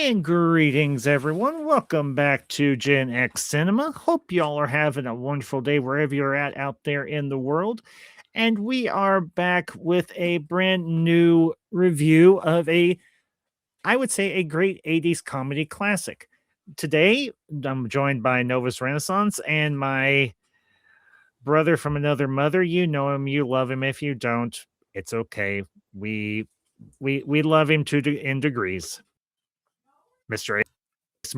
And greetings, everyone. Welcome back to Gen X Cinema. Hope y'all are having a wonderful day wherever you're at out there in the world. And we are back with a brand new review of I would say, a great 80s comedy classic. Today, I'm joined by Novus Renaissance and my brother from another mother. You know him, you love him. If you don't, it's okay. We love him in degrees, Mr.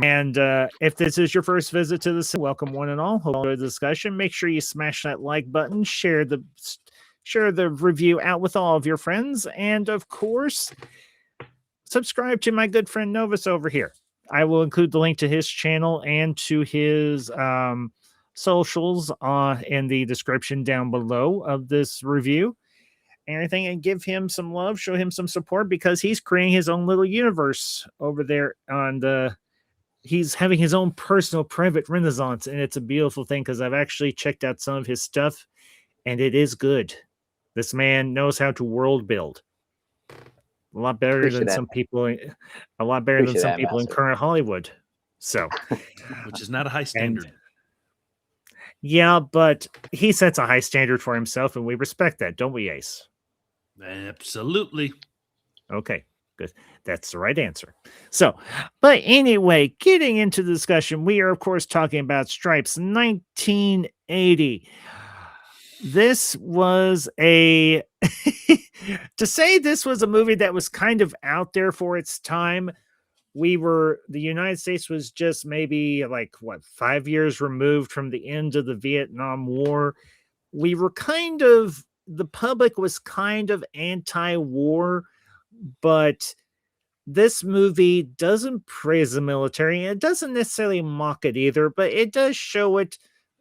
And if this is your first visit to the welcome one and all. Hope you enjoy the discussion. Make sure you smash that like button, share the review out with all of your friends, and of course, subscribe to my good friend Novus over here. I will include the link to his channel and to his socials in the description down below of this review. Anything, and give him some love, show him some support, because he's creating his own little universe over there on the. He's having his own personal private renaissance, and it's a beautiful thing because I've actually checked out some of his stuff, and it is good. This man knows how to world build. A lot better than some people. A lot better than some people in current Hollywood. So, which is not a high standard. Yeah, but he sets a high standard for himself, and we respect that, don't we, Ace? Absolutely. Okay. Good. That's the right answer. So, but anyway, getting into the discussion, we are, of course, talking about Stripes 1980. This was to say this was a movie that was kind of out there for its time. The United States was just maybe 5 years removed from the end of the Vietnam War. We were the public was kind of anti-war, but this movie doesn't praise the military. It doesn't necessarily mock it either, but it does show it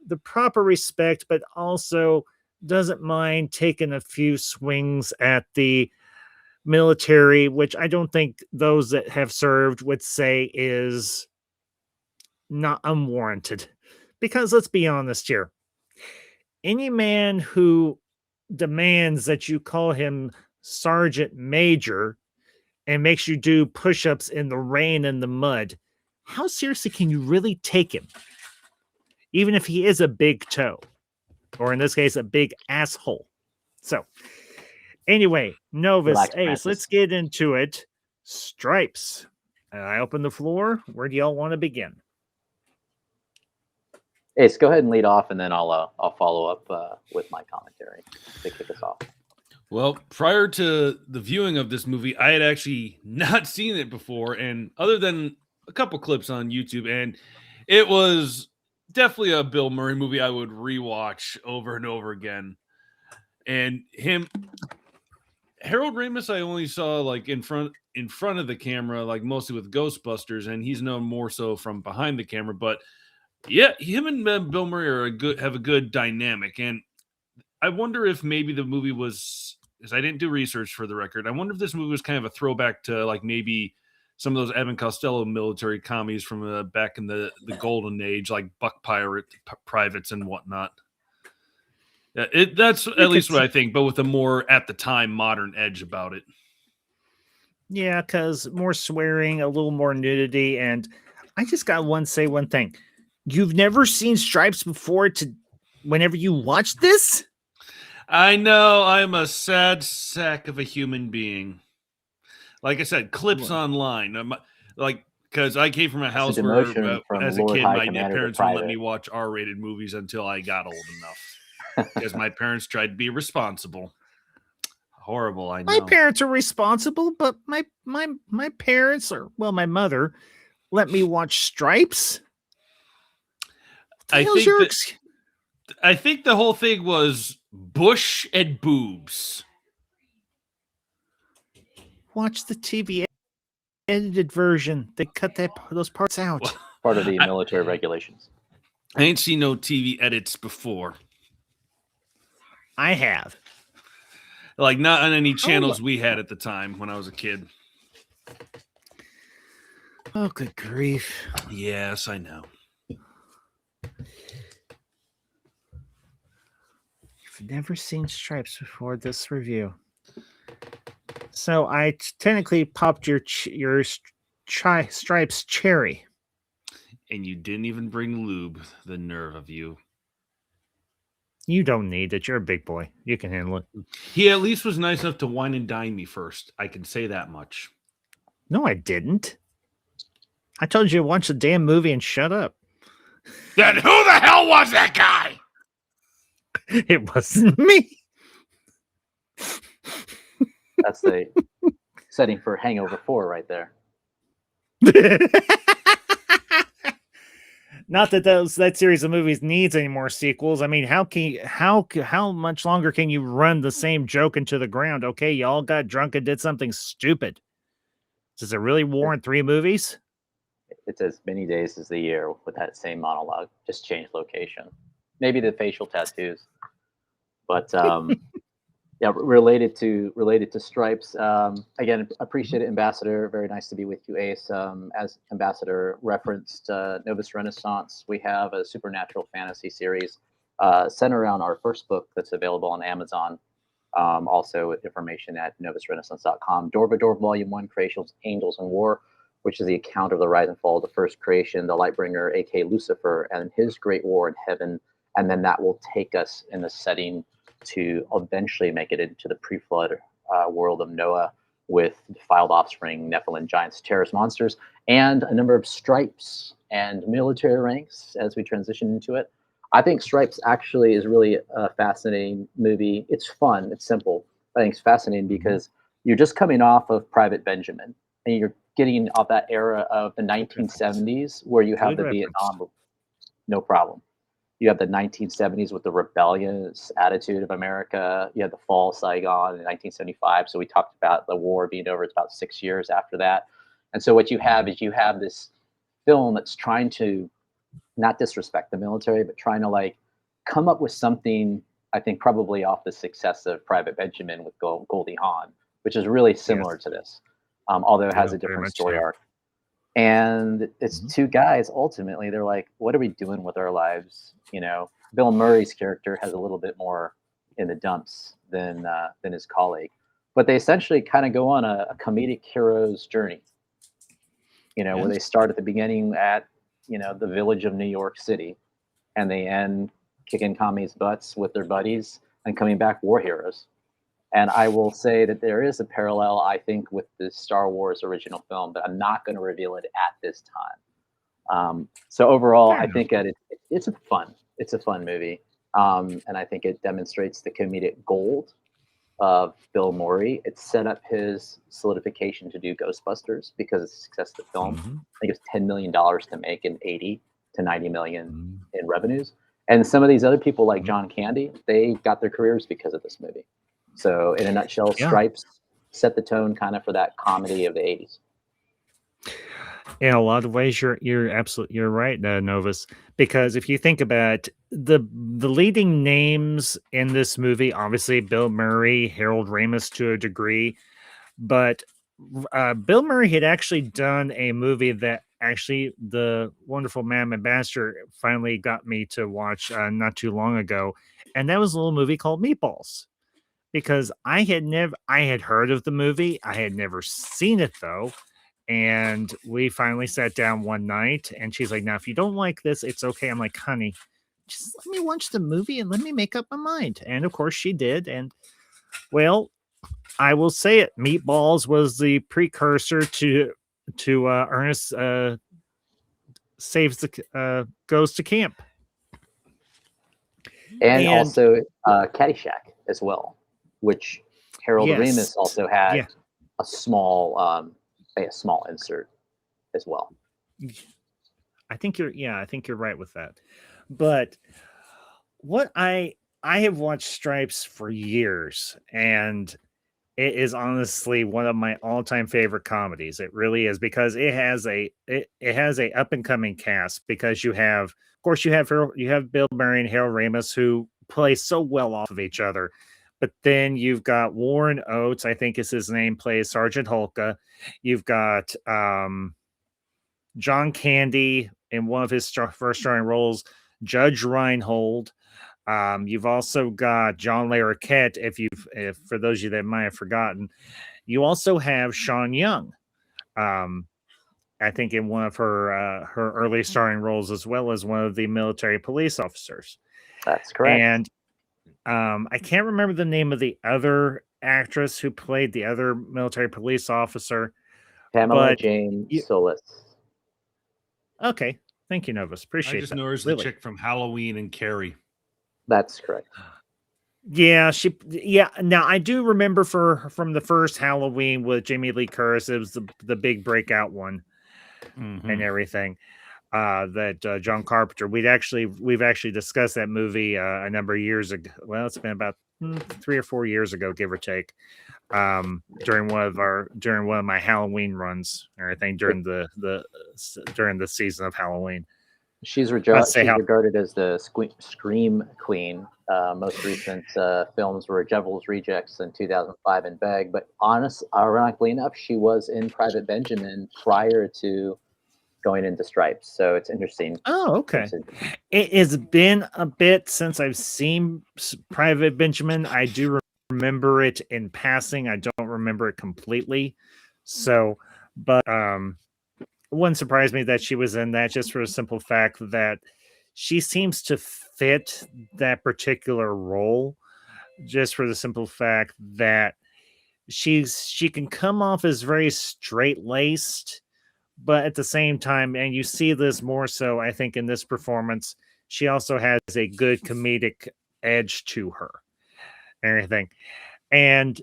the proper respect, but also doesn't mind taking a few swings at the military, which I don't think those that have served would say is not unwarranted. Because let's be honest here. Any man who demands that you call him Sergeant Major and makes you do push-ups in the rain and the mud, how seriously can you really take him? Even if he is a big toe, or in this case, a big asshole. So, anyway, Novus, Ace, let's get into it. Stripes. I open the floor. Where do y'all want to begin? Ace, go ahead and lead off, and then I'll follow up with my commentary to kick us off. Well, prior to the viewing of this movie, I had actually not seen it before, and other than a couple clips on YouTube, and it was definitely a Bill Murray movie I would rewatch over and over again. And Harold Ramis, I only saw in front of the camera, mostly with Ghostbusters, and he's known more so from behind the camera. But yeah, him and Bill Murray have a good dynamic, and I wonder if maybe the movie was, because I didn't do research for the record, I wonder if this movie was kind of a throwback to maybe some of those Evan Costello military comedies from back in the golden age, like Buck Privates and whatnot. That's at least what I think, but with a more, at the time, modern edge about it. Yeah, because more swearing, a little more nudity, and I just got to say one thing. You've never seen Stripes before whenever you watch this? I know, I'm a sad sack of a human being. Like I said, clips online. Because I came from a house where, as a kid, my parents wouldn't let me watch R-rated movies until I got old enough. Because my parents tried to be responsible. Horrible, I know. My parents are responsible, but my parents, my mother, let me watch Stripes. I think the whole thing was Bush and boobs. Watch the TV edited version. They cut those parts out. Well, part of the military regulations. I ain't seen no TV edits before. I have. Not on any channels we had at the time when I was a kid. Oh, good grief. Yes, I know. You've never seen Stripes before this review. So I technically popped your Stripes cherry. And you didn't even bring lube. The nerve of you. You don't need it. You're a big boy. You can handle it. He at least was nice enough to wine and dine me first. I can say that much. No, I didn't. I told you to watch the damn movie and shut up. Then who the hell was that guy? It wasn't me. That's the setting for Hangover 4 right there. Not that that series of movies needs any more sequels. I mean, how much longer can you run the same joke into the ground? Okay, y'all got drunk and did something stupid. Does it really warrant 3 movies? It's as many days as the year with that same monologue. Just change location. Maybe the facial tattoos, but yeah, related to Stripes. Again, appreciate it, Ambassador. Very nice to be with you, Ace. As Ambassador referenced, Novus Renaissance, we have a supernatural fantasy series centered around our first book that's available on Amazon. Also with information at novusrenaissance.com. Dorvador Volume 1, Creations, Angels, and War, which is the account of the rise and fall of the first creation, the Lightbringer, aka Lucifer, and his great war in heaven. And then that will take us in the setting to eventually make it into the pre-flood world of Noah with defiled offspring, Nephilim, giants, terrorist monsters, and a number of stripes and military ranks as we transition into it. I think Stripes actually is really a fascinating movie. It's fun. It's simple. I think it's fascinating because you're just coming off of Private Benjamin, and you're getting off that era of the 1970s where you have the Vietnam. No problem. You have the 1970s with the rebellious attitude of America. You had the fall of Saigon in 1975. So we talked about the war being over. It's about 6 years after that. And so what you have is you have this film that's trying to not disrespect the military, but trying to like come up with something, I think probably off the success of Private Benjamin with Goldie Hawn, which is really similar to this, although it has a different story arc. And it's 2 guys, ultimately, they're like, what are we doing with our lives? You know, Bill Murray's character has a little bit more in the dumps than his colleague. But they essentially kind of go on a comedic hero's journey, you know, where they start at the beginning at, you know, the village of New York City, and they end kicking commies' butts with their buddies and coming back war heroes. And I will say that there is a parallel, I think, with the Star Wars original film, but I'm not going to reveal it at this time. So overall, I think that it's a fun movie. And I think it demonstrates the comedic gold of Bill Murray. It set up his solidification to do Ghostbusters because of the success of the film. I think it was $10 million to make and 80 to 90 million in revenues. And some of these other people like John Candy, they got their careers because of this movie. So in a nutshell, Stripes set the tone kind of for that comedy of the 80s. In a lot of ways, you're right, Novus. Because if you think about the leading names in this movie, obviously Bill Murray, Harold Ramis to a degree, but Bill Murray had actually done a movie that actually the wonderful Madam Ambassador finally got me to watch not too long ago, and that was a little movie called Meatballs. Because I had heard of the movie, I had never seen it though. And we finally sat down one night and she's like, now, if you don't like this, it's okay. I'm like, honey, just let me watch the movie and let me make up my mind. And of course she did. And well, I will say it. Meatballs was the precursor to Ernest goes to camp. And also Caddyshack as well, which Harold Ramis also had a small insert as well. I think you're right with that. But what I have watched Stripes for years, and it is honestly one of my all-time favorite comedies. It really is, because it has a up and coming cast, because you have Bill Murray and Harold Ramis, who play so well off of each other. But then you've got Warren Oates, I think is his name, plays Sergeant Hulka. You've got John Candy in one of his first starring roles, Judge Reinhold. You've also got John Larroquette, if for those of you that might have forgotten. You also have Sean Young. I think in one of her early starring roles, as well as one of the military police officers. That's correct. And I can't remember the name of the other actress who played the other military police officer. Pamela but Jane you- Solis. Okay, thank you, Novus. I Appreciate just that. know her as the chick from Halloween and Carrie. That's correct. Yeah, Now I do remember from the first Halloween with Jamie Lee Curtis. It was the big breakout one and everything. That John Carpenter. We've actually discussed that movie a number of years ago. Well, it's been about 3 or 4 years ago, give or take. During one of my Halloween runs, or I think during the season of Halloween. She's regarded as the Scream Queen. Most recent films were Devil's Rejects in 2005 and Beg. But ironically enough, she was in Private Benjamin prior to going into Stripes. So it's interesting. Oh, okay. It has been a bit since I've seen Private Benjamin. I do remember it in passing. I don't remember it completely. So, but it wouldn't surprise me that she was in that, just for the simple fact that she seems to fit that particular role, just for the simple fact that she can come off as very straight-laced, but at the same time, and you see this more so, I think, in this performance, she also has a good comedic edge to her and everything. And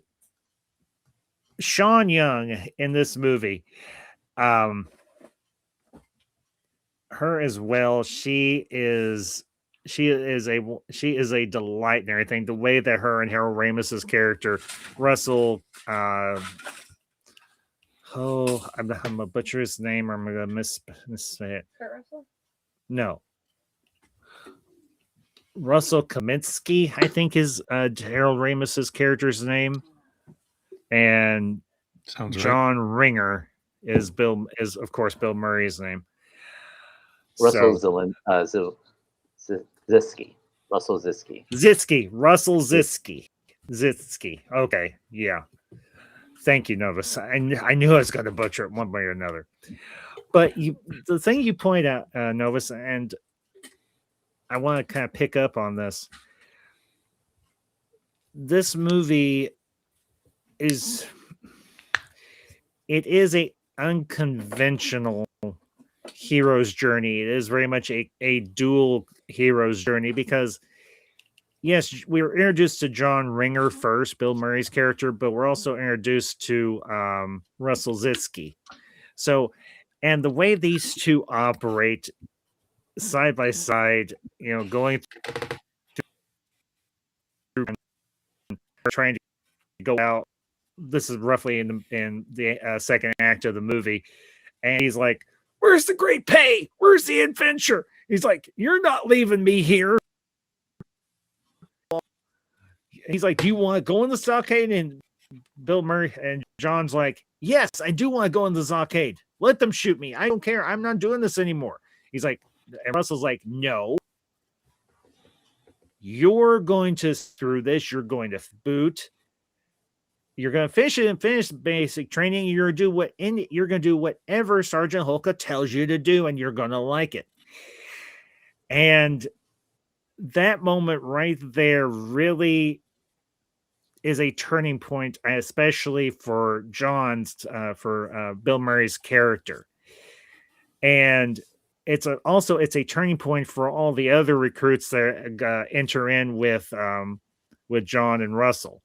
Sean Young in this movie, her as well. She is a delight and everything. The way that her and Harold Ramis's character, Russell, I'm gonna butcher his name, or I'm gonna missay it. Kurt Russell? No. Russell Kaminsky, I think, is Harold Ramis's character's name. And Sounds John Ringer is of course Bill Murray's name. Russell Zisky. Russell Zisky. Russell Zisky. Okay, yeah. Thank you, Novus. I knew I was going to butcher it one way or another. But the thing you point out, Novus, and I want to kind of pick up on this. This movie is a unconventional hero's journey. It is very much a dual hero's journey, because yes, we were introduced to John Ringer first, Bill Murray's character, but we're also introduced to Russell Zisky. So, and the way these two operate side by side, going through trying to go out. This is roughly in the second act of the movie, and he's like, "Where's the great pay? Where's the adventure?" He's like, "You're not leaving me here." He's like, "Do you want to go in the stockade?" And Bill Murray and John's like, "Yes, I do want to go in the stockade. Let them shoot me. I don't care. I'm not doing this anymore." He's like, and Russell's like, "No, you're going to through this. You're going to boot. You're going to finish basic training. You're going to do whatever Sergeant Holka tells you to do, and you're going to like it." And that moment right there really is a turning point, especially for Bill Murray's character. And it's a turning point for all the other recruits that enter in with John and Russell.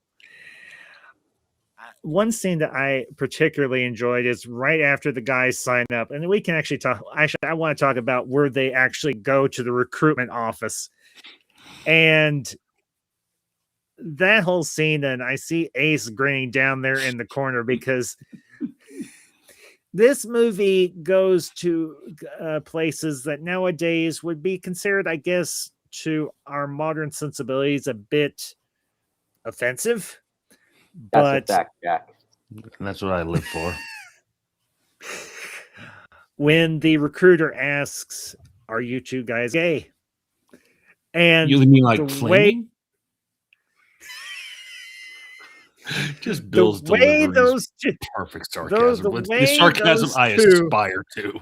One scene that I particularly enjoyed is right after the guys sign up, and we can actually talk. Actually, I want to talk about where they actually go to the recruitment office, and that whole scene. And I see Ace grinning down there in the corner, because this movie goes to places that nowadays would be considered, I guess, to our modern sensibilities, a bit offensive. That's a fact, Jack. And that's what I live for. When the recruiter asks, "Are you two guys gay?" And You mean like flaming? Just The Bill's way delivery is those two, perfect sarcasm. the The way sarcasm those I two, aspire to.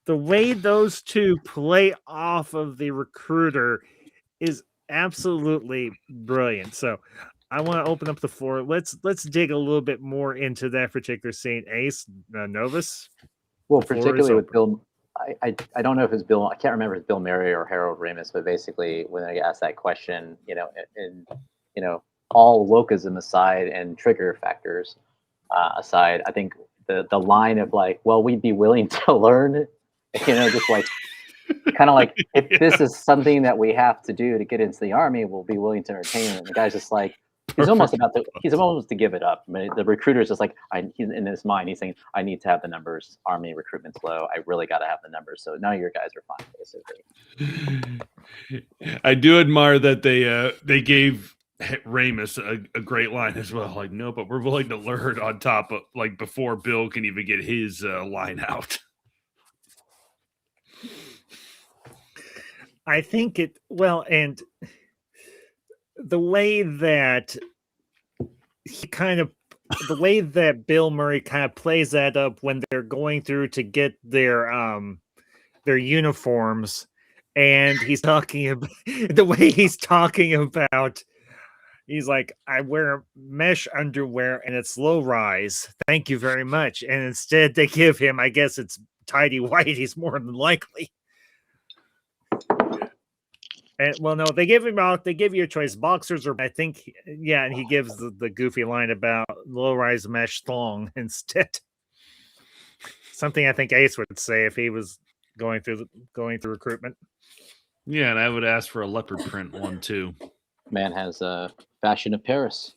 the way those two play off of the recruiter is absolutely brilliant. So I want to open up the floor. Let's dig a little bit more into that particular scene. Ace, Novus. Well, The floor is particularly with open. Bill, I don't know if it's Bill. I can't remember if it's Bill Murray or Harold Ramis, but basically when I asked that question, and all wokeism aside and trigger factors aside, I think the line of like, well, we'd be willing to learn, just like kind of like if this is something that we have to do to get into the army, we'll be willing to entertain it. And the guy's just like, he's almost to give it up. I mean, the recruiter's just like, he's in his mind, he's saying, I need to have the numbers. Army recruitment's low. I really got to have the numbers. So none of your guys are fine, basically. I do admire that they gave Ramus a great line as well. Like, no, but we're willing to learn on top of like before Bill can even get his line out. I think and the way that the way that Bill Murray kind of plays that up when they're going through to get their uniforms, and he's talking about the way he's talking about, he's like, I wear mesh underwear and it's low rise. Thank you very much. And instead they give him, I guess it's tidy whities more than likely. And well, no, they give you a choice, boxers or I think, yeah, and he gives the goofy line about low-rise mesh thong instead. Something I think Ace would say if he was going through recruitment. Yeah, and I would ask for a leopard print one too. Man has fashion of Paris.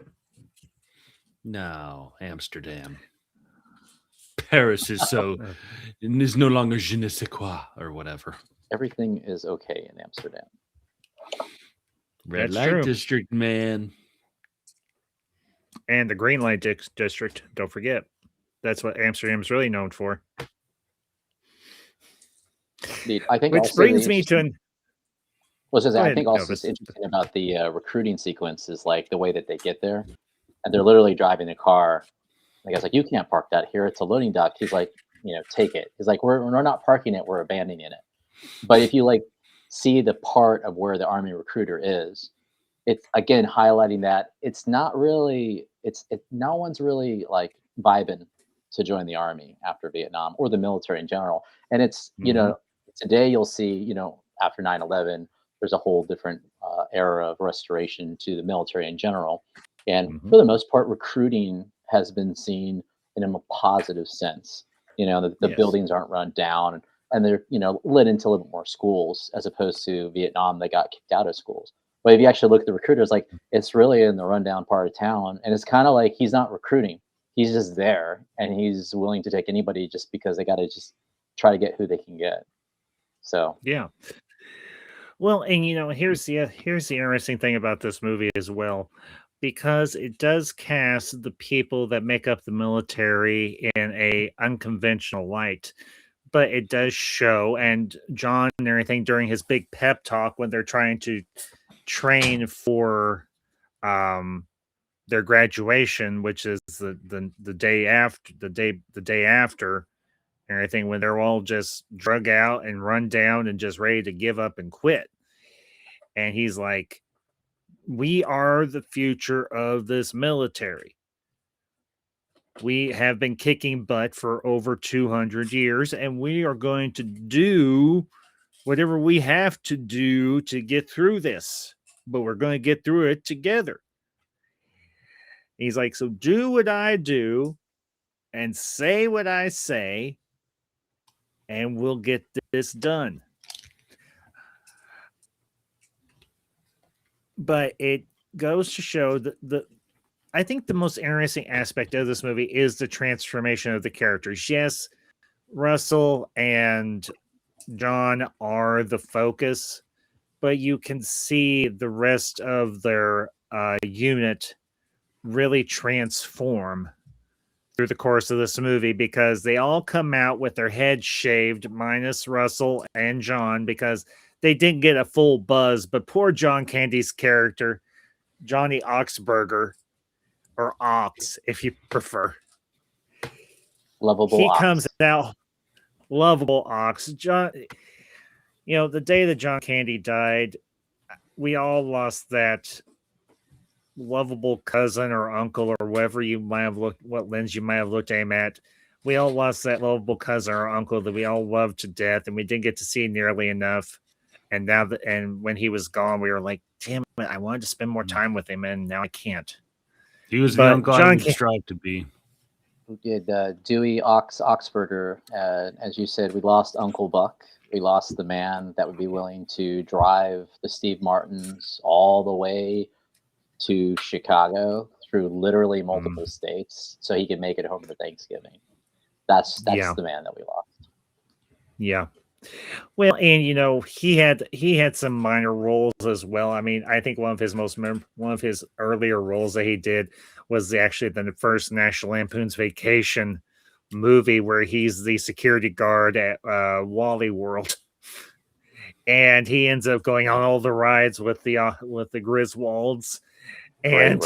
No, Amsterdam. Paris is is no longer je ne sais quoi or whatever. Everything is okay in Amsterdam. Red light district, man. And the green light district, don't forget. That's what Amsterdam's really known for. Indeed. I think which brings me to I think also it's interesting about the recruiting sequence is like the way that they get there, and they're literally driving the car. The guy's like, "You can't park that here. It's a loading dock." He's like, "Take it." He's like, "We're not parking it. We're abandoning it." But if you like see the part of where the Army recruiter is, it's again highlighting that it's not really no one's really like vibing to join the Army after Vietnam or the military in general. And it's today you'll see after 9/11 there's a whole different era of restoration to the military in general, and for the most part recruiting has been seen in a positive sense. The buildings aren't run down, and they're lit into a little bit more schools as opposed to Vietnam. They got kicked out of schools. But if you actually look at the recruiters, like it's really in the rundown part of town, and it's kind of like he's not recruiting; he's just there, and he's willing to take anybody just because they got to just try to get who they can get. So yeah. Well, and here's the interesting thing about this movie as well, because it does cast the people that make up the military in a unconventional light. But it does show, and John and everything during his big pep talk when they're trying to train for their graduation, which is the day after the day after and everything, when they're all just drug out and run down and just ready to give up and quit. And he's like, we are the future of this military. We have been kicking butt for over 200 years, and we are going to do whatever we have to do to get through this, but we're going to get through it together. He's like, so do what I do and say what I say, and we'll get this done. But it goes to show that I think the most interesting aspect of this movie is the transformation of the characters. Yes, Russell and John are the focus, but you can see the rest of their unit really transform through the course of this movie, because they all come out with their heads shaved, minus Russell and John, because they didn't get a full buzz. But poor John Candy's character, Johnny Oxberger, or Ox, if you prefer. Lovable He Ox. comes out, lovable Ox. John, the day that John Candy died, we all lost that lovable cousin or uncle or whatever you might have looked, what lens you might have looked at him at. We all lost that lovable cousin or uncle that we all loved to death, and we didn't get to see nearly enough. And now, and when he was gone, we were like, "Damn it! I wanted to spend more time with him, and now I can't." He was the But uncle I John would strive to be. Who did Dewey Oxburger? As you said, we lost Uncle Buck. We lost the man that would be willing to drive the Steve Martins all the way to Chicago through literally multiple states so he could make it home for Thanksgiving. That's Yeah. the man that we lost. Yeah. Well, and he had some minor roles as well. I mean, I think one of his earlier roles that he did was actually the first National Lampoon's Vacation movie where he's the security guard at Wally World, and he ends up going on all the rides with the Griswolds. And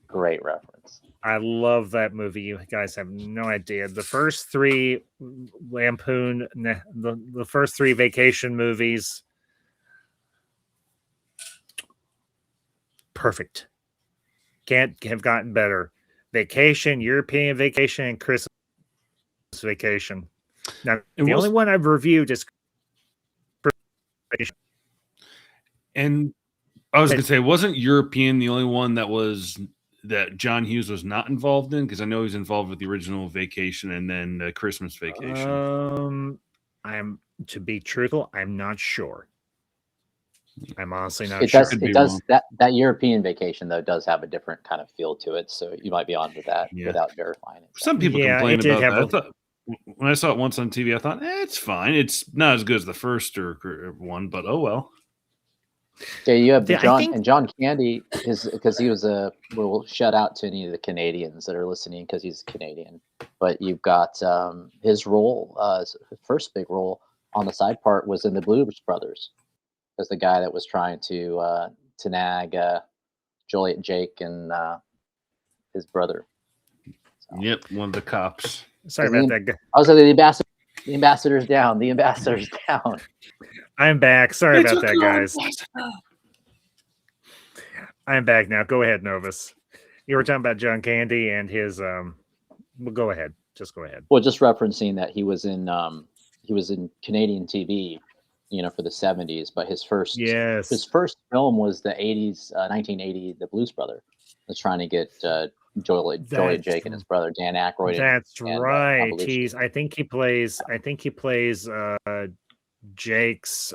Great reference. I love that movie. You guys have no idea. The first three Lampoon, the first three vacation movies, perfect. Can't have gotten better. Vacation, European Vacation, and Christmas Vacation. Now, the only one I've reviewed is Vacation. And I was going to say, wasn't European the only one that John Hughes was not involved in? Because I know he was involved with the original Vacation and then Christmas Vacation. To be truthful, I'm not sure. I'm honestly not sure. It does that European Vacation though does have a different kind of feel to it, so you might be onto that without verifying it. Some people complain about that. When I saw it once on TV, I thought it's fine. It's not as good as the first one, but oh well. Yeah, you have John Candy because he was we'll shout out to any of the Canadians that are listening because he's Canadian. But you've got his role, his first big role on the side part was in the Blues Brothers, as the guy that was trying to nag Juliet Jake and his brother. So. Yep, one of the cops. Sorry about that. I was like the ambassador's down. The ambassador's down. I'm back. Sorry about that, guys. I'm back now. Go ahead, Novus. You were talking about John Candy and his. Well, go ahead. Just go ahead. Well, just referencing that he was in Canadian TV, for the 70s. But his first film was the 80s, 1980, The Blues Brother. Was trying to get Juliet Jake and his brother Dan Aykroyd. That's right. I think he plays Jake's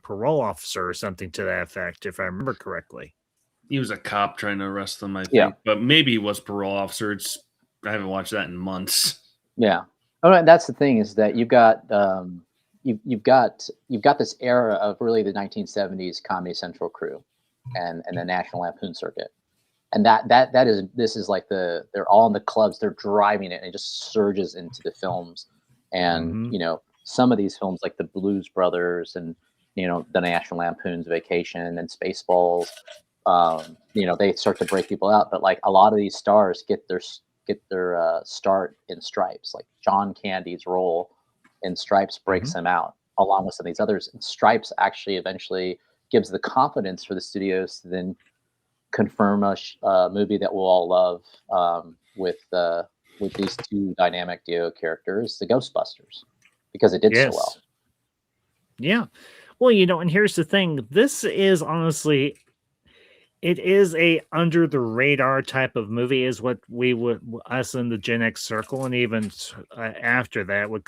parole officer or something to that effect, if I remember correctly. He was a cop trying to arrest them, I think. But maybe he was parole officer. I haven't watched that in months. Yeah. Oh, and that's the thing is that you've got you've got this era of really the 1970s Comedy Central crew and the National Lampoon circuit. And this is like they're all in the clubs, they're driving it, and it just surges into the films. And some of these films like the Blues Brothers and the National Lampoon's Vacation and Spaceballs, they start to break people out. But like a lot of these stars get their start in Stripes. Like John Candy's role in Stripes breaks him out, along with some of these others. And Stripes actually eventually gives the confidence for the studios to then confirm a movie that we'll all love with these two dynamic duo characters, the Ghostbusters, because it did so well. Yeah. Well, and here's the thing. This is honestly, it is a under the radar type of movie, is what us in the Gen X circle, and even after that would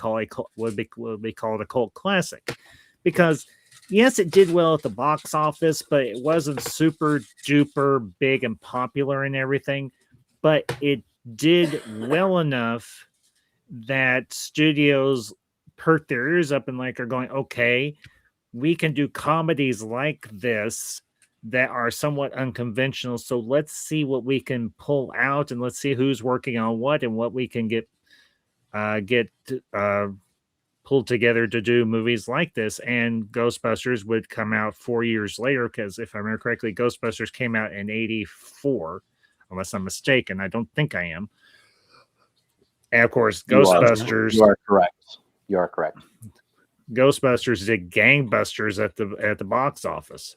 be called a cult classic, because yes, it did well at the box office, but it wasn't super duper big and popular and everything. But it did well enough that studios perked their ears up and are going, okay, we can do comedies like this that are somewhat unconventional. So let's see what we can pull out, and let's see who's working on what and what we can get pulled together to do movies like this. And Ghostbusters would come out 4 years later, because if I remember correctly, Ghostbusters came out in 1984. unless I'm mistaken. I don't think I am. And of course, You are. Ghostbusters. You are correct. You are correct. Ghostbusters did gangbusters at the box office.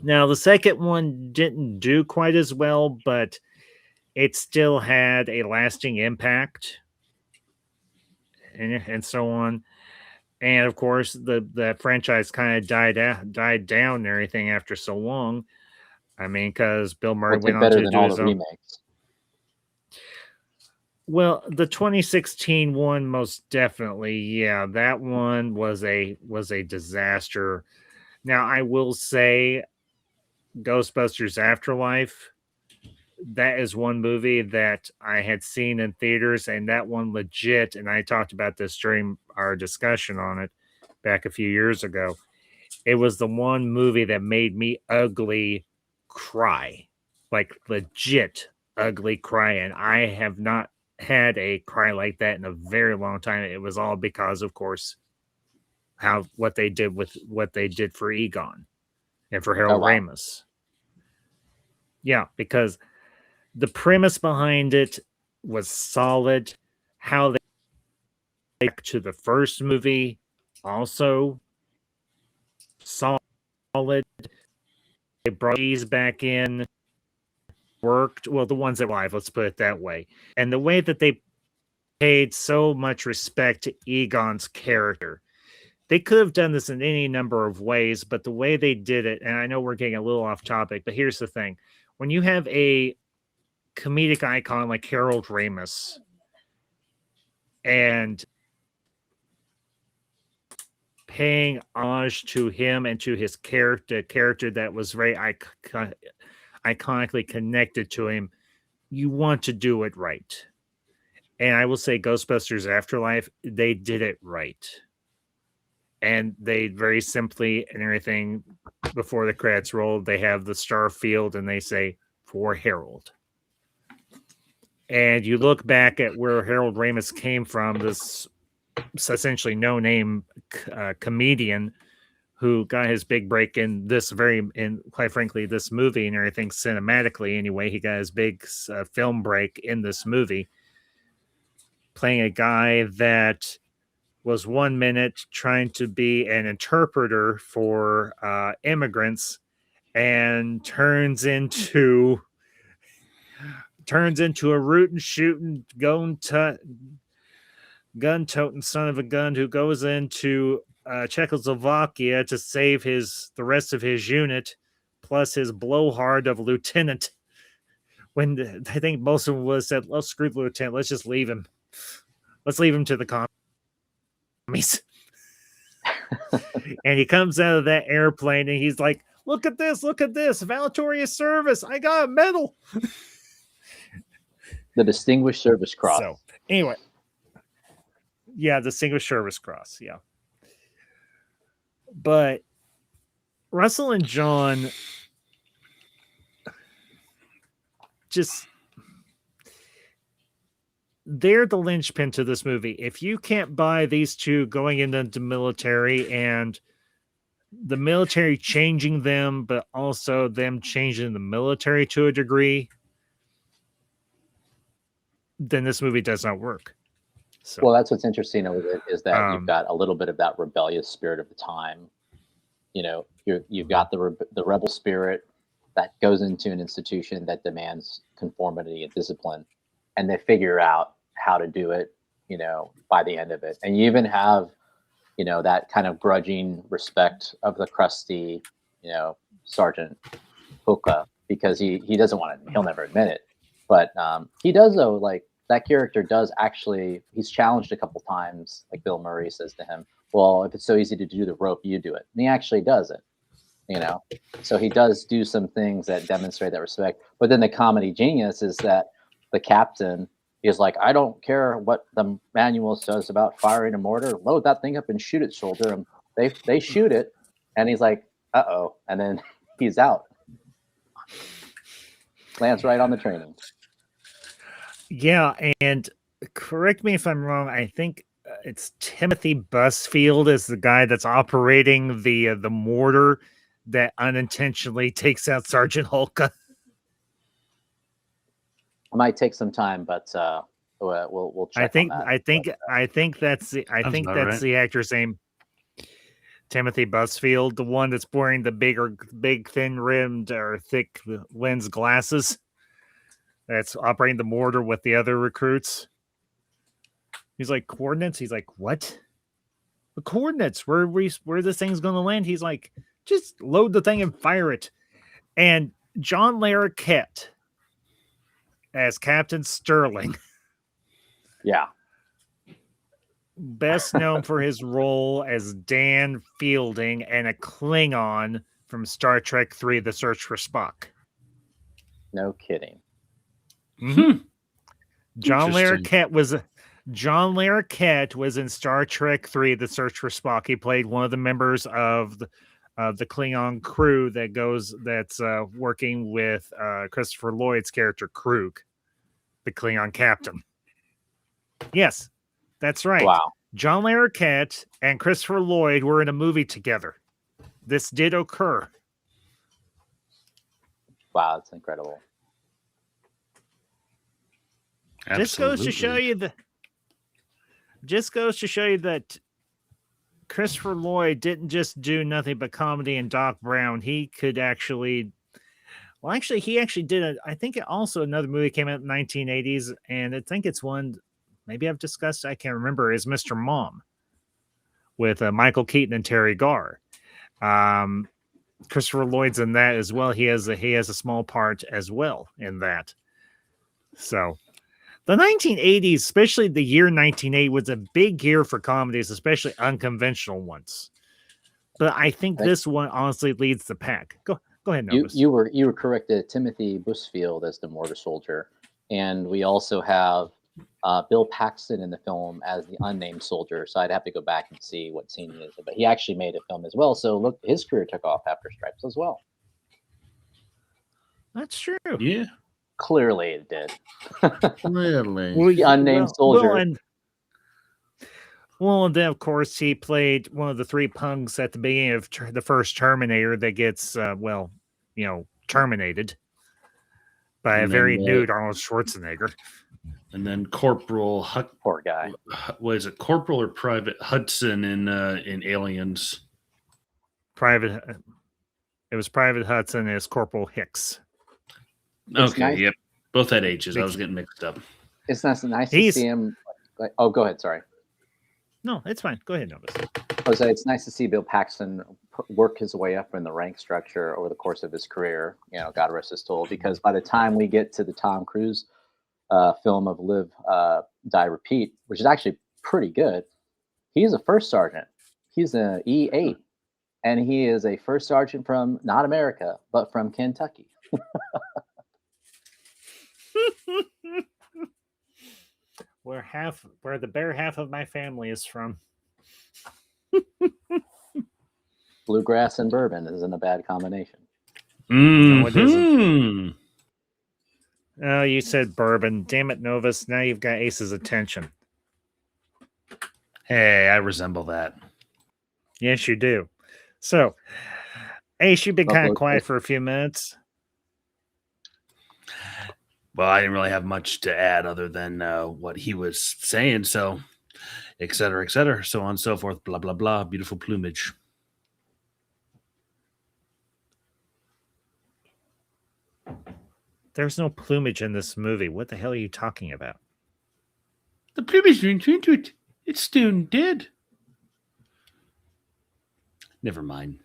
Now, the second one didn't do quite as well, but it still had a lasting impact, and so on. And of course, the franchise kind of died down and everything after so long. I mean, because Bill Murray What's went it on better to than do all his the own. remakes? Well, the 2016 one, most definitely, yeah, that one was a disaster. Now, I will say, Ghostbusters Afterlife, that is one movie that I had seen in theaters, and that one legit, and I talked about this during our discussion on it back a few years ago. It was the one movie that made me ugly cry, like legit ugly cry, and I have not had a cry like that in a very long time. It was all because, of course, what they did for Egon and for Oh Harold wow. Ramis. Yeah, because the premise behind it was solid. How they back to the first movie also solid. They brought these back in, worked well. The ones that live, let's put it that way, and the way that they paid so much respect to Egon's character. They could have done this in any number of ways, but the way they did it, and I know we're getting a little off topic, but here's the thing: when you have a comedic icon like Harold Ramis and paying homage to him and to his character that was very iconically connected to him, you want to do it right. And I will say Ghostbusters Afterlife, they did it right. And they very simply, and everything before the credits rolled, they have the star field and they say, for Harold. And you look back at where Harold Ramis came from, this essentially no-name comedian who got his big break in quite frankly, this movie and everything cinematically anyway. He got his big film break in this movie, playing a guy that was 1 minute trying to be an interpreter for immigrants and turns into a rootin' shooting gun-toting son of a gun who goes into Czechoslovakia to save the rest of his unit, plus his blowhard of lieutenant. When I think most of them was said, "Let's screw the lieutenant. Let's just leave him. Let's leave him to the commies." And he comes out of that airplane and he's like, look at this, valedictorian service. I got a medal. The Distinguished Service Cross. So anyway, yeah, Distinguished Service Cross, yeah. But Russell and John they're the linchpin to this movie. If you can't buy these two going into the military and the military changing them, but also them changing the military to a degree, then this movie does not work. So, well, that's what's interesting with it is that you've got a little bit of that rebellious spirit of the time. You know, you've got the rebel spirit that goes into an institution that demands conformity and discipline, and they figure out how to do it, you know, by the end of it. And you even have, you know, that kind of grudging respect of the crusty, you know, Sergeant Hoka, because he doesn't want to, he'll never admit it. But he does, though, like, that character does actually, he's challenged a couple times, like Bill Murray says to him, well, if it's so easy to do the rope, you do it. And he actually does it, you know? So he does do some things that demonstrate that respect. But then the comedy genius is that the captain is like, I don't care what the manual says about firing a mortar. Load that thing up and shoot its shoulder. And they shoot it. And he's like, uh-oh. And then he's out. Lands right on the training. Yeah, and correct me if I'm wrong. I think it's Timothy Busfield is the guy that's operating the mortar that unintentionally takes out Sergeant Hulka. I might take some time, but we'll check on that. I think that's the actor's name. Timothy Busfield, the one that's wearing the big thin rimmed or thick lens glasses. That's operating the mortar with the other recruits. He's like, coordinates. He's like, what? The coordinates. Where this thing's going to land? He's like, just load the thing and fire it. And John Larroquette as Captain Sterling. Yeah. Best known for his role as Dan Fielding and a Klingon from Star Trek III: The Search for Spock. No kidding. Mm-hmm. John Larroquette was in Star Trek III: The Search for Spock. He played one of the members of the Klingon crew that's working with Christopher Lloyd's character Krug, the Klingon captain. Yes, that's right. Wow. John Larroquette and Christopher Lloyd were in a movie together. This did occur. Wow, that's incredible. Absolutely. Just goes to show you that Christopher Lloyd didn't just do nothing but comedy and Doc Brown. He could actually, he actually did I think also another movie came out in the 1980s, and I think it's one maybe I've discussed, I can't remember, is Mr. Mom with Michael Keaton and Terry Garr. Christopher Lloyd's in that as well. He has a small part as well in that. So the 1980s, especially the year 1980, was a big year for comedies, especially unconventional ones. But I think this one honestly leads the pack. Go ahead, Novus. You were correct. Timothy Busfield as the mortar soldier, and we also have Bill Paxton in the film as the unnamed soldier. So I'd have to go back and see what scene he is. But he actually made a film as well. So look, his career took off after Stripes as well. That's true. Yeah. Clearly it did. Clearly. The unnamed soldier. And then, of course, he played one of the three punks at the beginning of the first Terminator that gets, terminated by a very nude Arnold Schwarzenegger. And then Corporal Poor guy. Was it Corporal or Private Hudson in Aliens? It was Private Hudson as Corporal Hicks. Okay, nice. Yep. Both had H's. I was getting mixed up. It's nice to see him. Go ahead. Sorry. No, it's fine. Go ahead, Novus. It's nice to see Bill Paxton work his way up in the rank structure over the course of his career. God rest his soul. Because by the time we get to the Tom Cruise film of Live, Die, Repeat, which is actually pretty good, he's a first sergeant. He's an E8, and he is a first sergeant from not America, but from Kentucky. Where the better half of my family is from. Bluegrass and bourbon isn't a bad combination. No, it isn't. Oh, you said bourbon. Damn it, Novus. Now you've got Ace's attention. Hey, I resemble that. Yes, you do. So, Ace, you've been kind of quiet for a few minutes. Well, I didn't really have much to add other than what he was saying. So, et cetera, so on and so forth, blah, blah, blah. Beautiful plumage. There's no plumage in this movie. What the hell are you talking about? The plumage into it. It's soon dead. Never mind.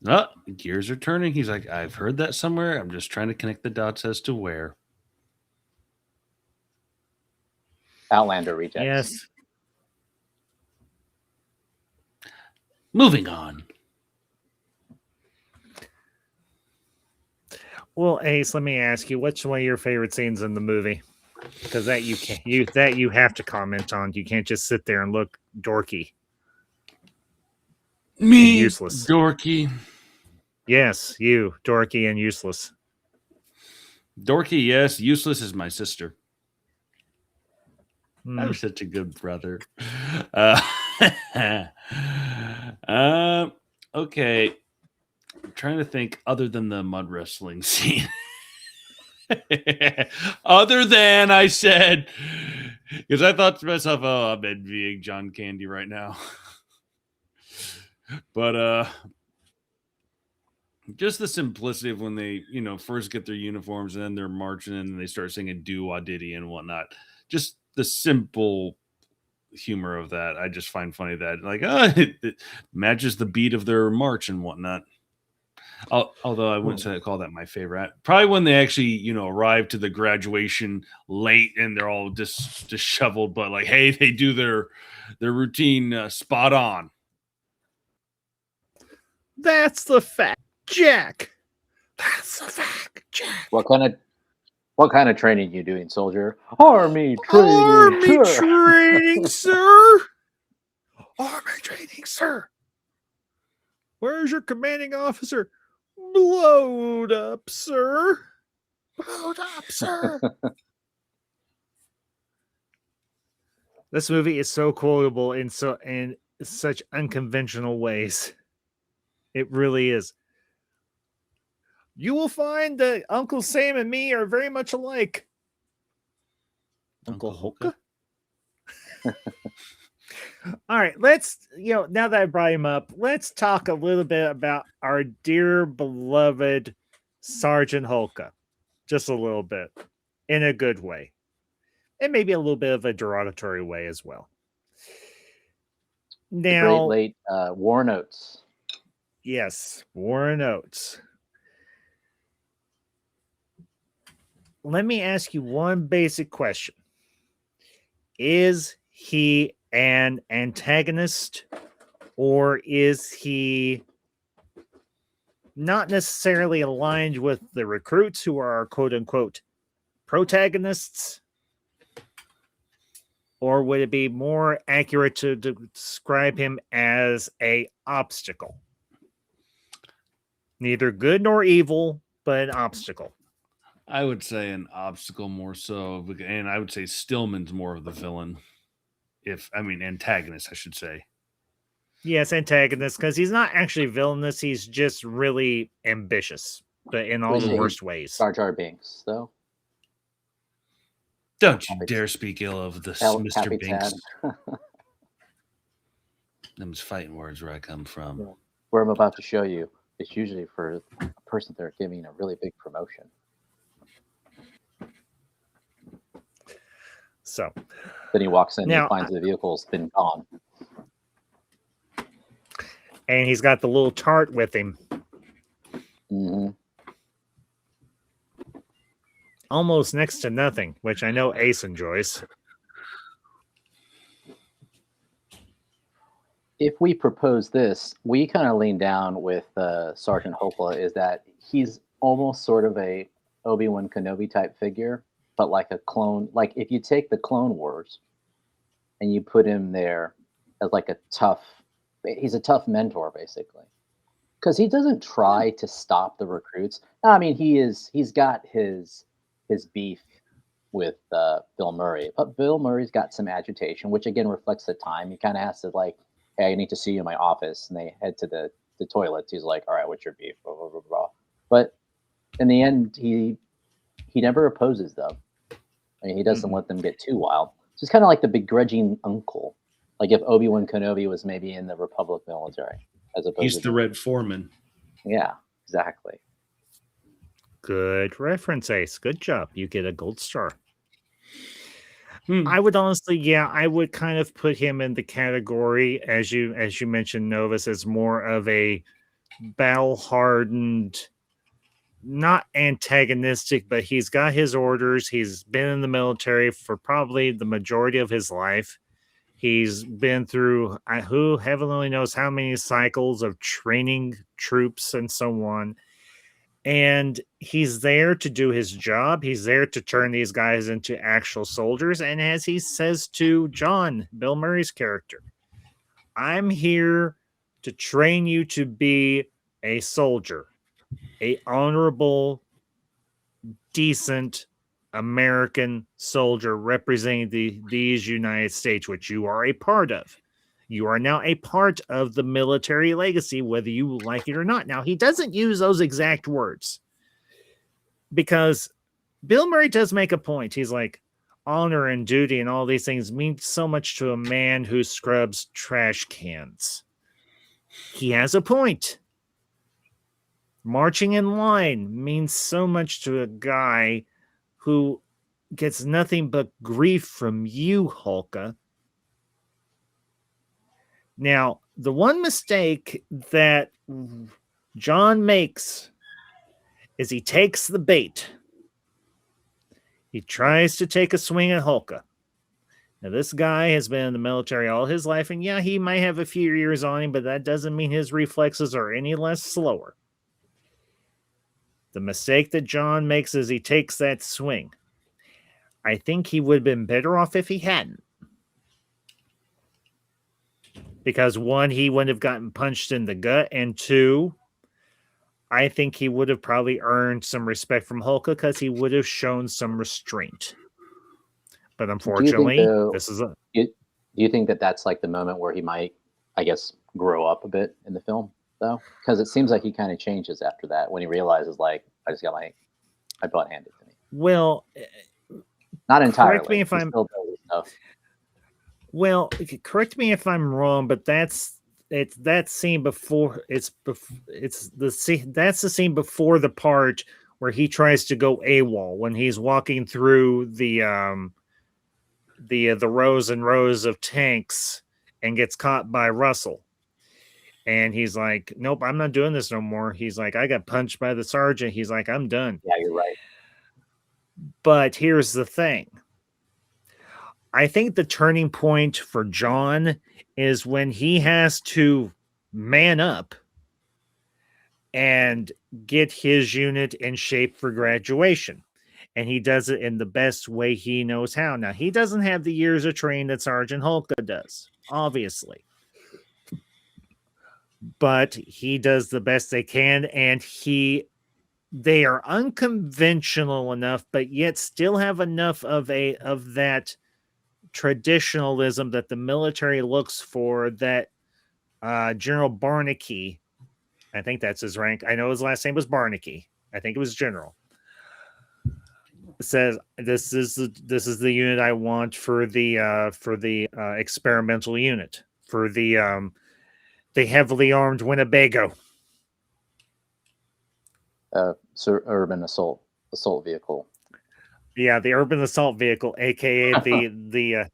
Oh, gears are turning. He's like, I've heard that somewhere. I'm just trying to connect the dots as to where. Outlander rejects. Yes. Moving on. Well, Ace, let me ask you, what's one of your favorite scenes in the movie? Because that you have to comment on. You can't just sit there and look dorky. Me, useless. Dorky. Yes, you, dorky and useless. Dorky, yes. Useless is my sister. I'm such a good brother. Okay. I'm trying to think other than the mud wrestling scene. Other than I said, because I thought to myself, oh, I'm envying John Candy right now. But just the simplicity of when they, first get their uniforms and then they're marching and they start singing "Do Wah Diddy" and whatnot. Just the simple humor of that, I just find funny that it matches the beat of their march and whatnot. Although I wouldn't call that my favorite. Probably when they actually, arrive to the graduation late and they're all disheveled, but like, hey, they do their routine spot on. That's the fact, Jack. That's the fact, Jack. What kind of training you doing, soldier? Army training. Army sir. training, sir. Army training, sir. Where's your commanding officer? Blowed up, sir. Blowed up, sir. This movie is so quotable in such unconventional ways. It really is. You will find that Uncle Sam and me are very much alike. Uncle Holka? All right, let's, now that I brought him up, let's talk a little bit about our dear beloved Sergeant Holka. Just a little bit, in a good way. And maybe a little bit of a derogatory way as well. Now, the great late War Notes. Yes, War Notes. Let me ask you one basic question. Is he an antagonist, or is he not necessarily aligned with the recruits who are quote unquote protagonists? Or would it be more accurate to describe him as an obstacle? Neither good nor evil, but an obstacle. I would say an obstacle more so, and I would say Stillman's more of the villain. Antagonist, I should say. Yes, antagonist, because he's not actually villainous. He's just really ambitious, but in all the worst ways. Jar Jar Binks, though. Don't you dare speak ill of this Mr. Binks. Them's fighting words where I come from. Yeah. Where I'm about to show you, it's usually for a person they're giving a really big promotion. So then he walks in and finds the vehicle's been gone. And he's got the little tart with him. Mm-hmm. Almost next to nothing, which I know Ace enjoys. If we propose this, we kind of lean down with Sergeant Hopla, is that he's almost sort of a Obi-Wan Kenobi type figure, but like a clone. Like if you take the Clone Wars and you put him there as like he's a tough mentor basically, because he doesn't try to stop the recruits. I mean, he's got his beef with Bill Murray, but Bill Murray's got some agitation, which again reflects the time. He kind of has to like, hey, I need to see you in my office, and they head to the toilets. He's like, all right, what's your beef? Blah, blah, blah, blah. But in the end, he never opposes them. I mean, he doesn't let them get too wild. So he's kind of like the begrudging uncle, like if Obi-Wan Kenobi was maybe in the Republic military, as opposed. He's the Red Foreman. Yeah, exactly. Good reference, Ace. Good job. You get a gold star. I would honestly, I would kind of put him in the category, as you mentioned, Novus, as more of a battle-hardened, not antagonistic, but he's got his orders. He's been in the military for probably the majority of his life. He's been through who heaven only knows how many cycles of training troops and so on. And he's there to do his job. He's there to turn these guys into actual soldiers. And as he says to John, Bill Murray's character, I'm here to train you to be a soldier, a honorable, decent American soldier representing these United States, which you are a part of. You are now a part of the military legacy, whether you like it or not. Now, he doesn't use those exact words because Bill Murray does make a point. He's like, honor and duty and all these things mean so much to a man who scrubs trash cans. He has a point. Marching in line means so much to a guy who gets nothing but grief from you, Hulka. Now, the one mistake that John makes is he takes the bait. He tries to take a swing at Hulka. Now, this guy has been in the military all his life, and yeah, he might have a few years on him, but that doesn't mean his reflexes are any less slower. The mistake that John makes is he takes that swing. I think he would have been better off if he hadn't. Because one, he wouldn't have gotten punched in the gut, and two, I think he would have probably earned some respect from Hulka because he would have shown some restraint. But unfortunately, this is a... Do you think that that's like the moment where he might, I guess, grow up a bit in the film, though? Because it seems like he kind of changes after that when he realizes, like, I just got my butt handed to me. Well, not entirely. Correct me if I'm... Still does stuff. Well, correct me if I'm wrong, but that's that scene before that's the scene before the part where he tries to go AWOL when he's walking through the rows and rows of tanks and gets caught by Russell. And he's like, nope, I'm not doing this no more. He's like, I got punched by the sergeant. He's like, I'm done. Yeah, you're right. But here's the thing. I think the turning point for John is when he has to man up and get his unit in shape for graduation. And he does it in the best way he knows how. Now, he doesn't have the years of training that Sergeant Hulka does, obviously. But he does the best they can, and they are unconventional enough, but yet still have enough of that traditionalism that the military looks for, that General Barnaky, I think that's his rank. I know his last name was Barnaky. I think it was General. Says this is the unit I want for the experimental unit for the heavily armed Winnebago. Urban assault vehicle. Yeah, the urban assault vehicle, aka the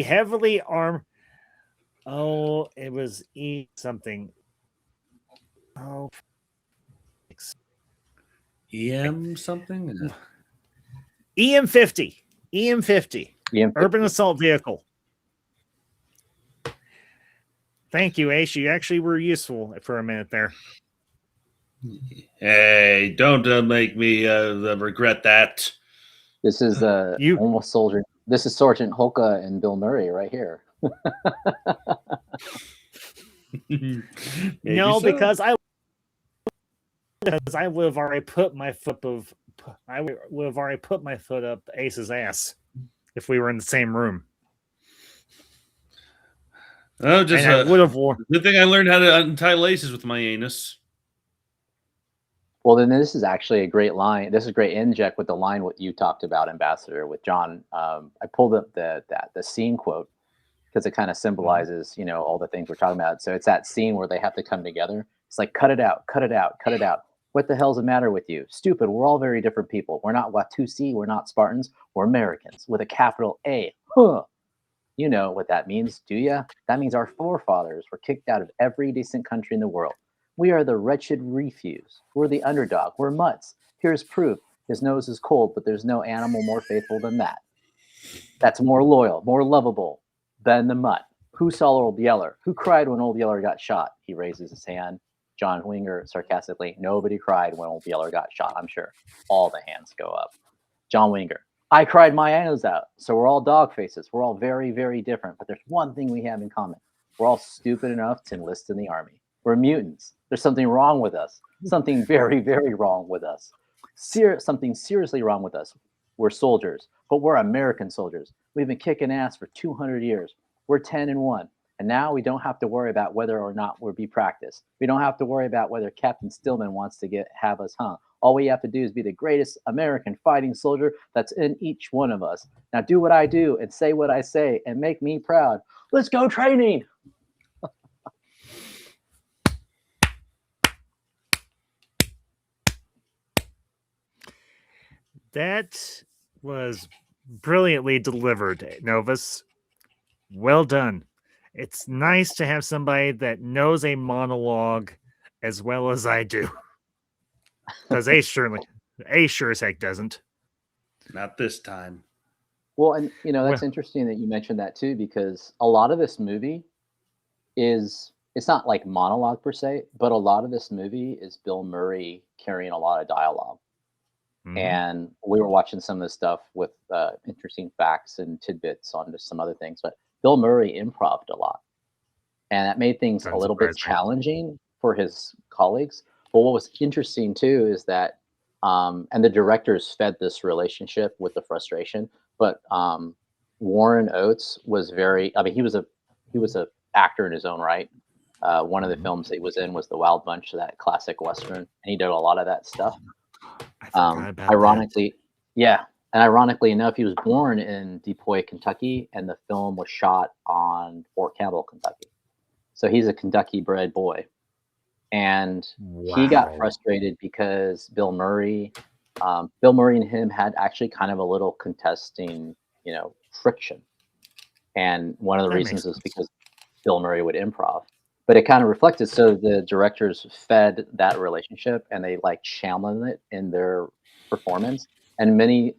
heavily armed. Oh, it was something. Oh, EM something. EM50. Urban assault vehicle. Thank you, Ace. You actually were useful for a minute there. Hey, don't make me regret that. This is almost soldier. This is Sergeant Hulka and Bill Murray right here. No, because I would have already put my foot up Ace's ass if we were in the same room. Oh, just I would have worn. Good thing I learned how to untie laces with my anus. Well, then this is actually a great line. This is a great inject with the line what you talked about, Ambassador, with John. I pulled up the scene quote because it kind of symbolizes, all the things we're talking about. So it's that scene where they have to come together. It's like, cut it out. What the hell's the matter with you? Stupid. We're all very different people. We're not Watusi. We're not Spartans. We're Americans with a capital A. Huh. You know what that means, do you? That means our forefathers were kicked out of every decent country in the world. We are the wretched refuse. We're the underdog. We're mutts. Here's proof. His nose is cold, but there's no animal more faithful than that. That's more loyal, more lovable than the mutt. Who saw Old Yeller? Who cried when Old Yeller got shot? He raises his hand. John Winger sarcastically, nobody cried when Old Yeller got shot, I'm sure. All the hands go up. John Winger, I cried my eyes out. So we're all dog faces. We're all very, very different. But there's one thing we have in common. We're all stupid enough to enlist in the army. We're mutants. There's something wrong with us. Something very, very wrong with us. Something seriously wrong with us. We're soldiers, but we're American soldiers. We've been kicking ass for 200 years. We're 10-1. And now we don't have to worry about whether or not we'll be practiced. We don't have to worry about whether Captain Stillman wants to have us hung. All we have to do is be the greatest American fighting soldier that's in each one of us. Now do what I do and say what I say and make me proud. Let's go training. That was brilliantly delivered, Novus. Well done. It's nice to have somebody that knows a monologue as well as I do. Because Ace sure as heck doesn't. Not this time. Well, and that's Well, interesting that you mentioned that too, because a lot of this movie it's not like monologue per se, but a lot of this movie is Bill Murray carrying a lot of dialogue. mhm, And we were watching some of this stuff with interesting facts and tidbits on just some other things. But Bill Murray improved a lot, and that made things a doesn't little bit surprise me. challenging for his colleagues. But what was interesting too is that, and the directors fed this relationship with the frustration. But Warren Oates was very. I mean, he was a actor in his own right. One of the Mhm. films he was in was The Wild Bunch, that classic western, and he did a lot of that stuff. I forgot about that. Ironically, yeah, and ironically enough, he was born in Depoy, Kentucky, and the film was shot on Fort Campbell, Kentucky. So he's a Kentucky-bred boy, and he got Wow. frustrated because Bill Murray and him had actually kind of a little contesting, friction. And one of the That makes reasons is sense. because Bill Murray would improv. But it kind of reflected, so the directors fed that relationship and they like channeled it in their performance. And many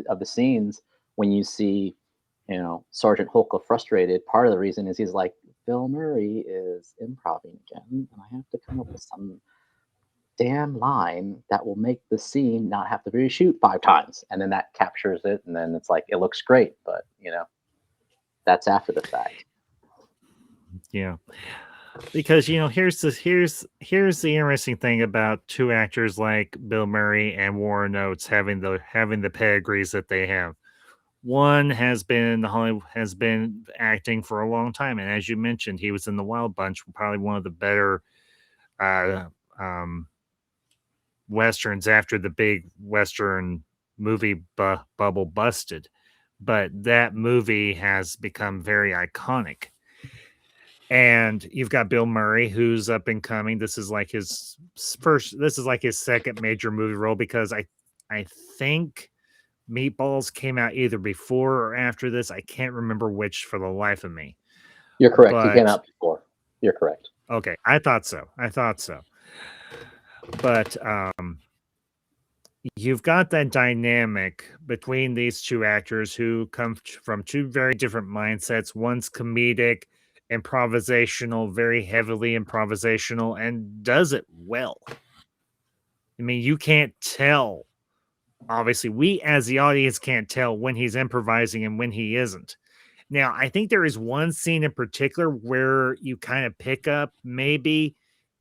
of the scenes when you see, Sergeant Holka frustrated, part of the reason is he's like, Bill Murray is improving again, and I have to come up with some damn line that will make the scene not have to reshoot 5 times. And then that captures it, and then it's like it looks great, but that's after the fact. Yeah. Because here's the interesting thing about two actors like Bill Murray and Warren Oates having the pedigrees that they have. One has been acting for a long time, and as you mentioned, he was in The Wild Bunch, probably one of the better uh, um, westerns after the big western movie bubble busted. But that movie has become very iconic. And you've got Bill Murray, who's up and coming. This is like his second major movie role, because I think Meatballs came out either before or after this. I can't remember which for the life of me. You're correct. He came But out before. You're correct. okay, I thought so. But you've got that dynamic between these two actors who come from two very different mindsets. One's comedic, improvisational, very heavily improvisational, and does it well. I mean, you can't tell. Obviously, we as the audience can't tell when he's improvising and when he isn't. Now, I think there is one scene in particular where you kind of pick up maybe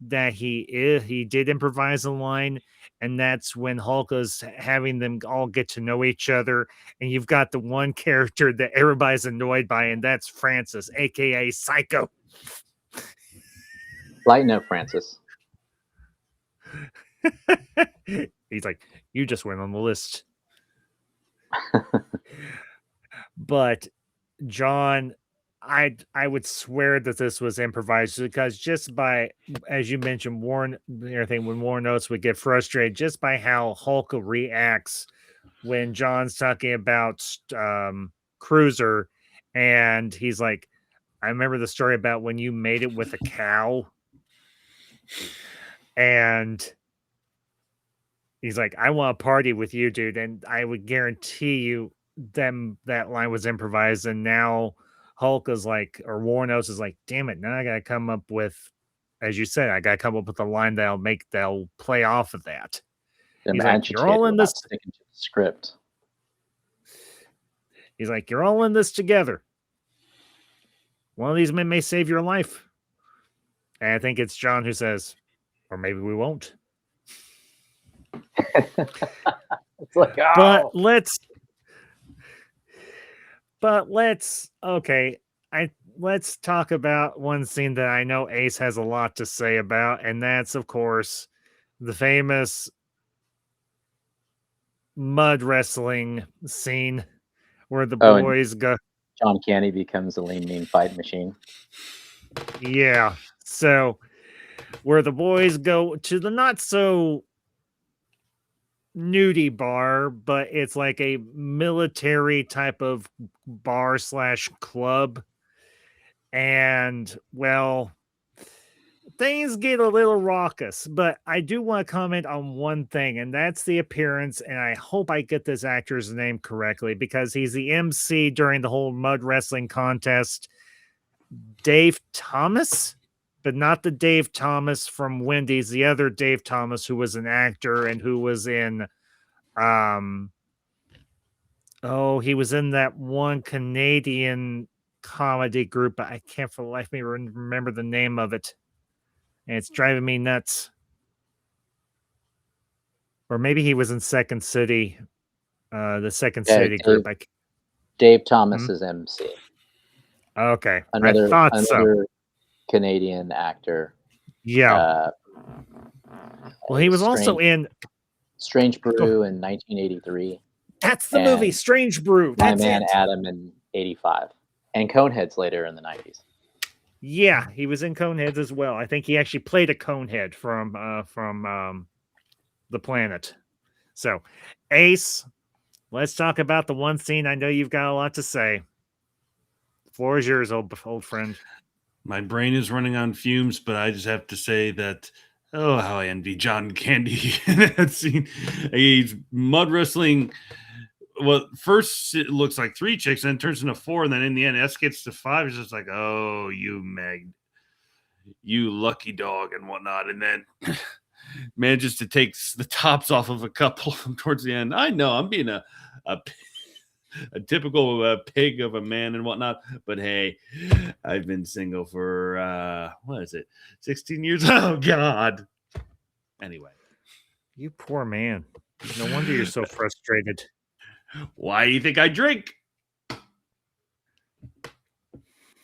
that he did improvise a line, and that's when Hulk is having them all get to know each other, and you've got the one character that everybody's annoyed by, and that's Francis, aka Psycho. Lighten up, Francis. He's like, you just went on the list. But John, I would swear that this was improvised, because just by, as you mentioned, Warren, everything, when Warren Oates would get frustrated, just by how Hulk reacts when John's talking about Cruiser, and he's like, I remember the story about when you made it with a cow, and he's like, I want to party with you, dude, and I would guarantee you that line was improvised, and now Hulk is like, or Warren Oates is like, damn it, now I gotta come up with, as you said, I gotta come up with a line that'll play off of that. I'm He's like, you're all agitated in this. without sticking to the script. He's like, you're all in this together. One of these men may save your life. And I think it's John who says, or maybe we won't. It's like, But oh, let's talk about one scene that I know Ace has a lot to say about, and that's of course the famous mud wrestling scene where the Oh, and boys go. John Candy becomes a lean, mean fight machine. Yeah. So where the boys go to the not so nudie bar, but it's like a military type of bar slash club. And well, things get a little raucous, but I do want to comment on one thing, and that's the appearance. And I hope I get this actor's name correctly because he's the MC during the whole mud wrestling contest. Dave Thomas, but not the Dave Thomas from Wendy's, the other Dave Thomas who was an actor and who was in he was in that one Canadian comedy group, but I can't for the life of me remember the name of it. And it's driving me nuts. Or maybe he was in Second City, the Second City group. Dave Thomas is MC. Okay, Another I thought so. Canadian actor. Yeah. Well, he was also in Strange Brew in 1983. That's the movie, Strange Brew. That's My Man it. Adam in 85. And Coneheads later in the 90s. Yeah, he was in Coneheads as well. I think he actually played a Conehead from the planet. So, Ace, let's talk about the one scene. I know you've got a lot to say. The floor is yours, old friend. My brain is running on fumes, but I just have to say that, oh, how I envy John Candy in that scene. He's mud wrestling. Well, first it looks like 3 chicks, and then it turns into 4, and then in the end, it gets to 5. It's just like, oh, you Meg, you lucky dog, and whatnot. And then manages to take the tops off of a couple towards the end. I know I'm being a typical pig of a man and whatnot, but hey, I've been single for 16 years. Oh God. Anyway, you poor man. No wonder you're so frustrated. Why do you think I drink?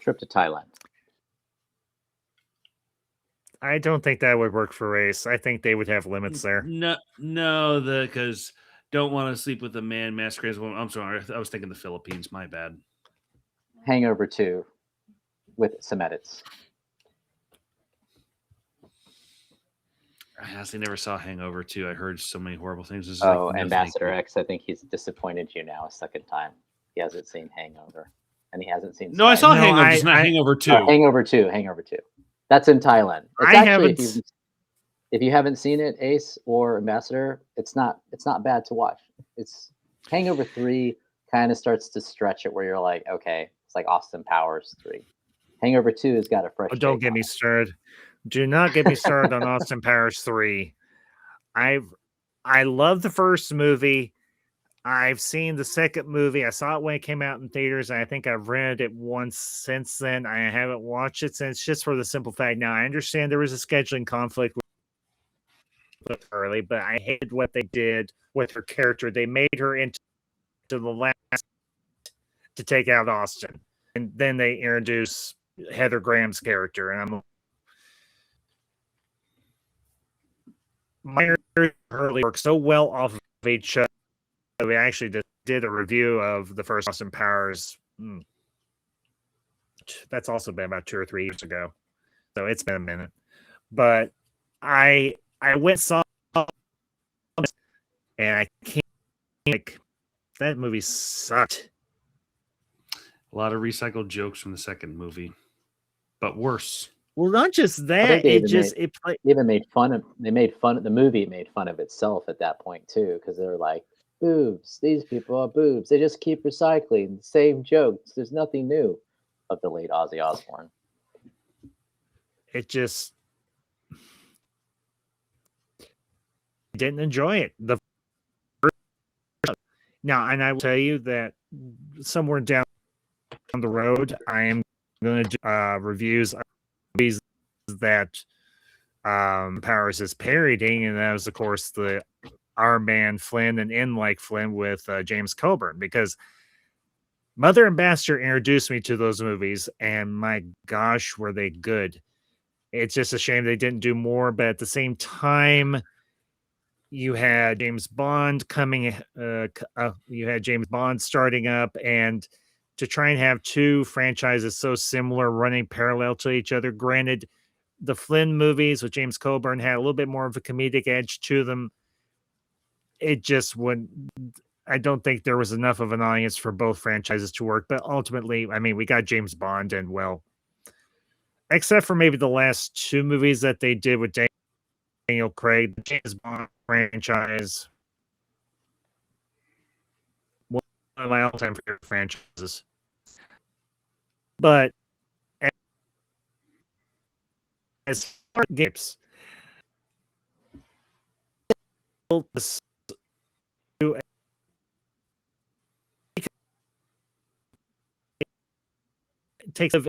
Trip to Thailand. I don't think that would work for Ace. I think they would have limits there. No, because don't want to sleep with a man masquerades. I'm sorry, I was thinking the Philippines. My bad. Hangover 2 with some edits. I honestly never saw Hangover 2. I heard so many horrible things. Ambassador X, I think he's disappointed you now a second time. He hasn't seen Hangover. And he hasn't seen... No, I saw Hangover, just not Hangover 2. Hangover 2. That's in Thailand. It's if you haven't seen it, Ace or Ambassador, it's not bad to watch. It's Hangover 3 kind of starts to stretch it where you're like, okay, it's like Austin Powers 3. Hangover 2 has got a fresh... don't get me started. Do not get me started on Austin Powers 3. I love the first movie. I've seen the second movie. I saw it when it came out in theaters, and I think I've rented it once since then. I haven't watched it since, just for the simple fact. Now, I understand there was a scheduling conflict with Harley, but I hated what they did with her character. They made her into the last to take out Austin, and then they introduce Heather Graham's character, and I'm Hurley worked so well off of each other. We actually did a review of the first Austin Powers. That's also been about 2 or 3 years ago, so it's been a minute. But I went saw and I can't, like, that movie sucked. A lot of recycled jokes from the second movie, but worse. Well, not just that. They made fun of the movie. Made fun of itself at that point too, because they're like, boobs. These people are boobs. They just keep recycling the same jokes. There's nothing new. Of the late Ozzy Osbourne. It just didn't enjoy it. Now, and I will tell you that somewhere down the road, I am going to do reviews of movies that Powers is parodying, and that was, of course, the Our Man Flynn and In Like Flynn with James Coburn, because Mother and Bastard introduced me to those movies, and my gosh, were they good. It's just a shame they didn't do more, but at the same time, you had James Bond coming, you had James Bond starting up, and to try and have two franchises so similar running parallel to each other. Granted, the Flynn movies with James Coburn had a little bit more of a comedic edge to them. It just would. I don't think there was enough of an audience for both franchises to work. But ultimately, I mean, we got James Bond, and well, except for maybe the last two movies that they did with Daniel Craig, the James Bond franchise, one of my all-time favorite franchises. But as far as games, it takes a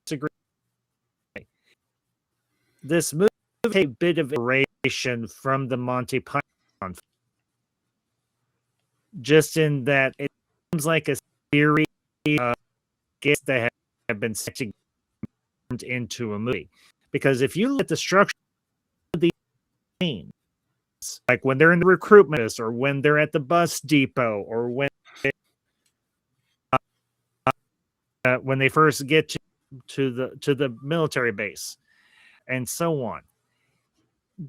disagree. This movie takes a bit of inspiration from the Monty Python, just in that it seems like a series of games that have been turned into a movie. Because if you look at the structure of these scenes, like when they're in the recruitment or when they're at the bus depot or when they first get to the military base and so on,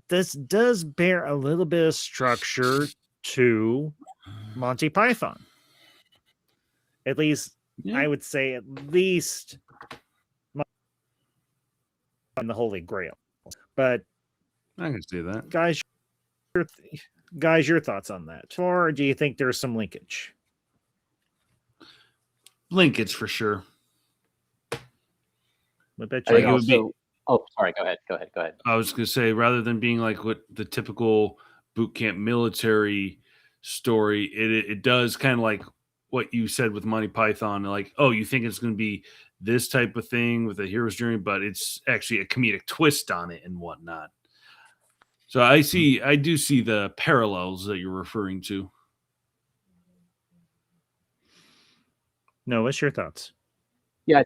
this does bear a little bit of structure to Monty Python. At least, I would say, at least on the Holy Grail. But I can see that, guys, your thoughts on that, or do you think there's some linkage? Linkage for sure. I think also, oh, sorry. Go ahead. I was going to say, rather than being like what the typical boot camp military story, it does kind of like what you said with Monty Python. Like, oh, you think it's going to be this type of thing with a hero's journey, but it's actually a comedic twist on it and whatnot. So I do see the parallels that you're referring to. No, what's your thoughts? Yeah,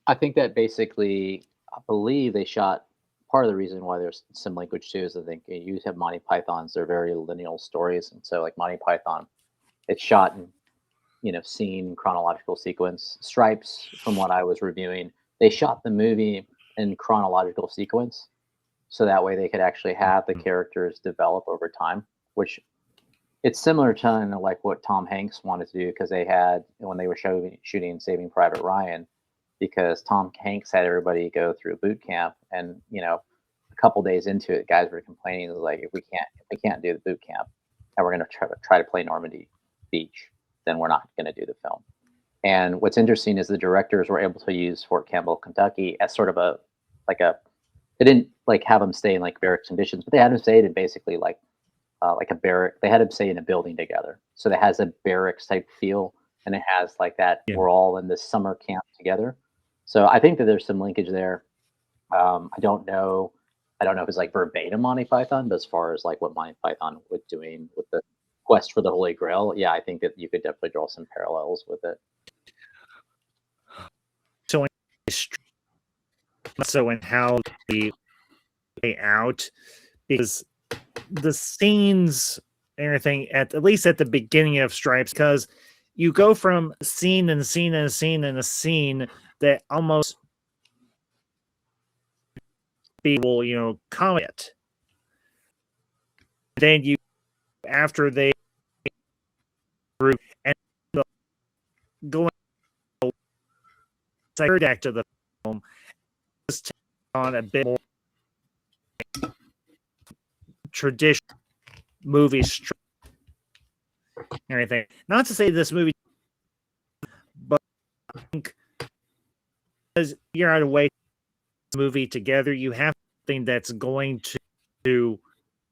I think that basically, I believe they shot, part of the reason why there's some linkage too is I think you have Monty Pythons, they're very lineal stories. And so like Monty Python, it's shot in, scene chronological sequence. Stripes, from what I was reviewing, they shot the movie in chronological sequence. So that way they could actually have the characters develop over time, which it's similar to like what Tom Hanks wanted to do because they had, when they were shooting Saving Private Ryan, because Tom Hanks had everybody go through boot camp, and a couple days into it, guys were complaining like, if we can't do the boot camp, and we're going to try to play Normandy Beach, then we're not going to do the film. And what's interesting is the directors were able to use Fort Campbell, Kentucky, as sort of they didn't like have them stay in like barracks conditions, but they had them stay in basically like a barrack. They had them stay in a building together, so it has a barracks type feel, and it has like that. Yeah. We're all in this summer camp together. So I think that there's some linkage there. I don't know if it's like verbatim Monty Python, but as far as like what Monty Python was doing with the quest for the Holy Grail, yeah, I think that you could definitely draw some parallels with it. So in how they play out, because the scenes and everything at least at the beginning of Stripes, because you go from scene and scene and scene and a scene that almost people, comment. Then you, after they group and going third act of the film, just on a bit more traditional movie structure and everything. Not to say this movie, but I think because you're out of way movie together, you have something that's going to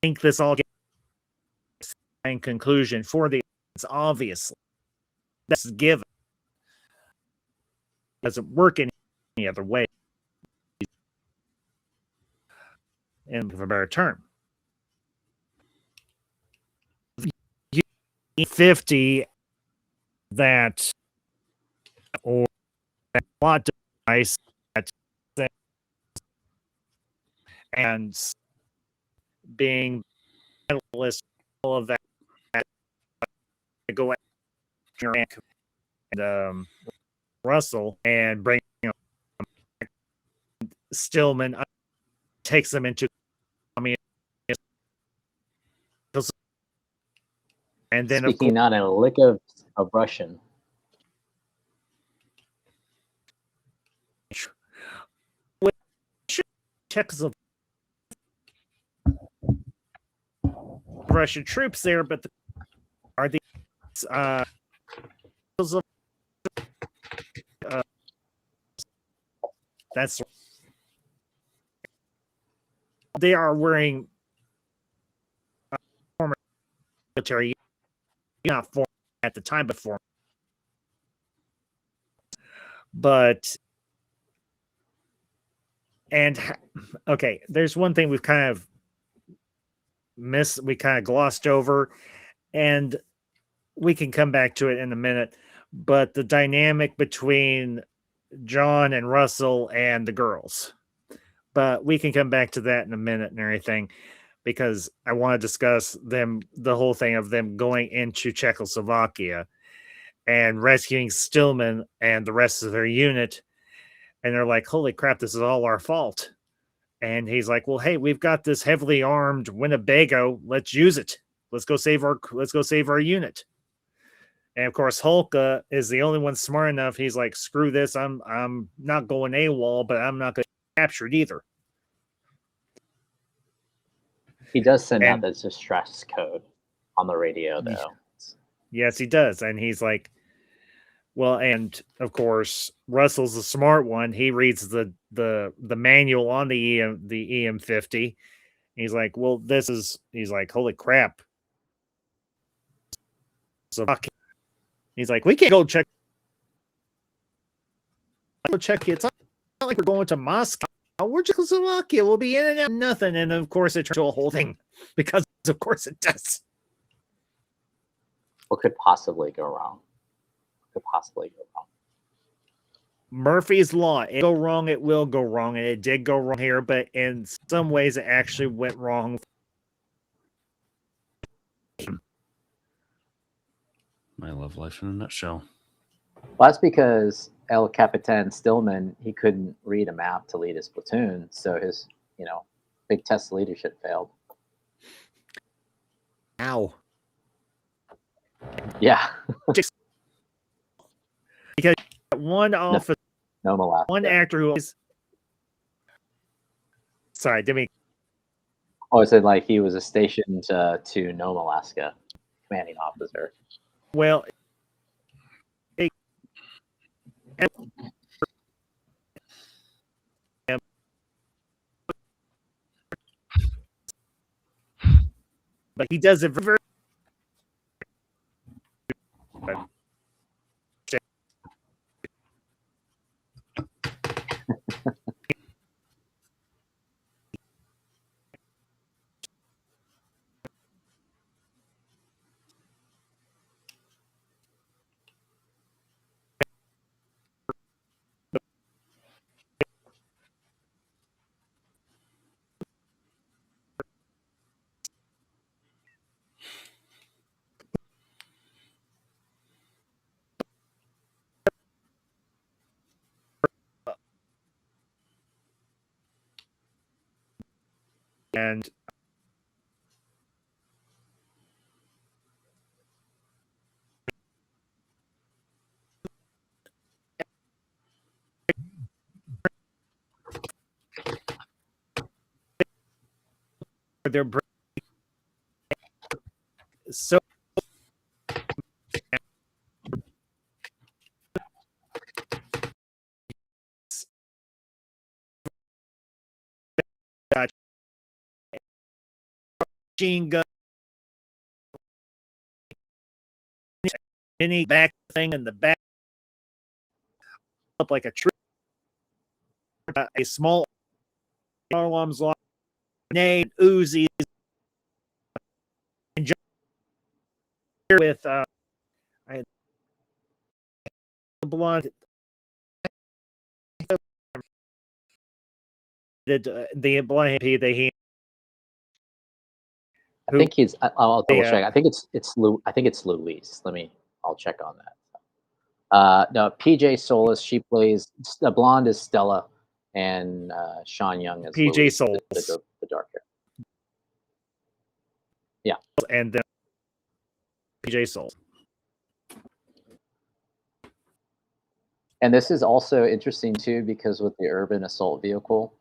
think this all gets in conclusion for the audience. Obviously, that's given. It doesn't work any other way, in a better term. 50 that or that plot device that and being medalist, all of that, go after and Russell and bring Stillman takes them into and then Speaking not a lick of Russian. Czechoslovakia Russian troops there, but are these that's they are wearing former military, not former at the time, but former. But and okay, there's one thing we've kind of missed, we kind of glossed over, and we can come back to it in a minute. But the dynamic between John and Russell and the girls. But we can come back to that in a minute and everything, because I want to discuss them, the whole thing of them going into Czechoslovakia and rescuing Stillman and the rest of their unit. And they're like, holy crap, this is all our fault. And he's like, well, hey, we've got this heavily armed Winnebago. Let's use it. Let's go save our unit. And of course, Hulka is the only one smart enough. He's like, screw this. I'm not going AWOL, but I'm not going to get captured either. He does send out this distress code on the radio, though. Yes, he does. And he's like, well, and of course, Russell's the smart one. He reads the manual on the EM50. He's like, well, he's like, holy crap. So he's like, we can't go check it. It's not like we're going to Moscow. We're Czechoslovakia. We'll be in and out, nothing. And of course, it turns into a whole thing, because of course it does. What could possibly go wrong? Murphy's Law. It go wrong, it will go wrong, and it did go wrong here, but in some ways it actually went wrong. My love life in a nutshell. Well, that's because El Capitan Stillman, he couldn't read a map to lead his platoon, so his, big test of leadership failed. Ow. Yeah. Because one officer, one actor who is, sorry, didn't mean. Oh, I said like he was stationed to Nome, Alaska, commanding officer. Well, but he does it very and they're so machine gun, any back thing in the back, up like a tree, a small alarms lock, grenade, Uzis, and with the blonde the blind MP that he. I think he's. I'll double Yeah. check. I think it's Louise. I'll check on that. No, PJ Solis. She plays the blonde is Stella, and Sean Young is PJ Louise, Solis. the dark hair. And then PJ Soul. And this is also interesting too because with the urban assault vehicle,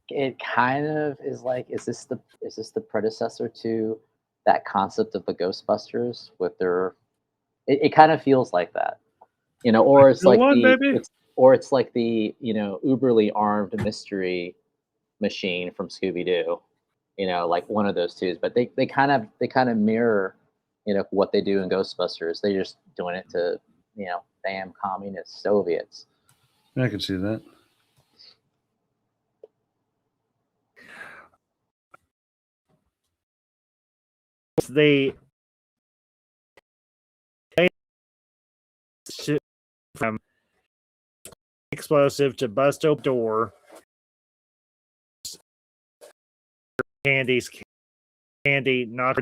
it kind of is like, is this the predecessor to that concept of the Ghostbusters with their? It kind of feels like that, or it's like it's like the uberly armed mystery machine from Scooby Doo, like one of those two. But they kind of mirror, what they do in Ghostbusters. They're just doing it to damn communist Soviets. I can see that. They from explosive to bust open door. Candy not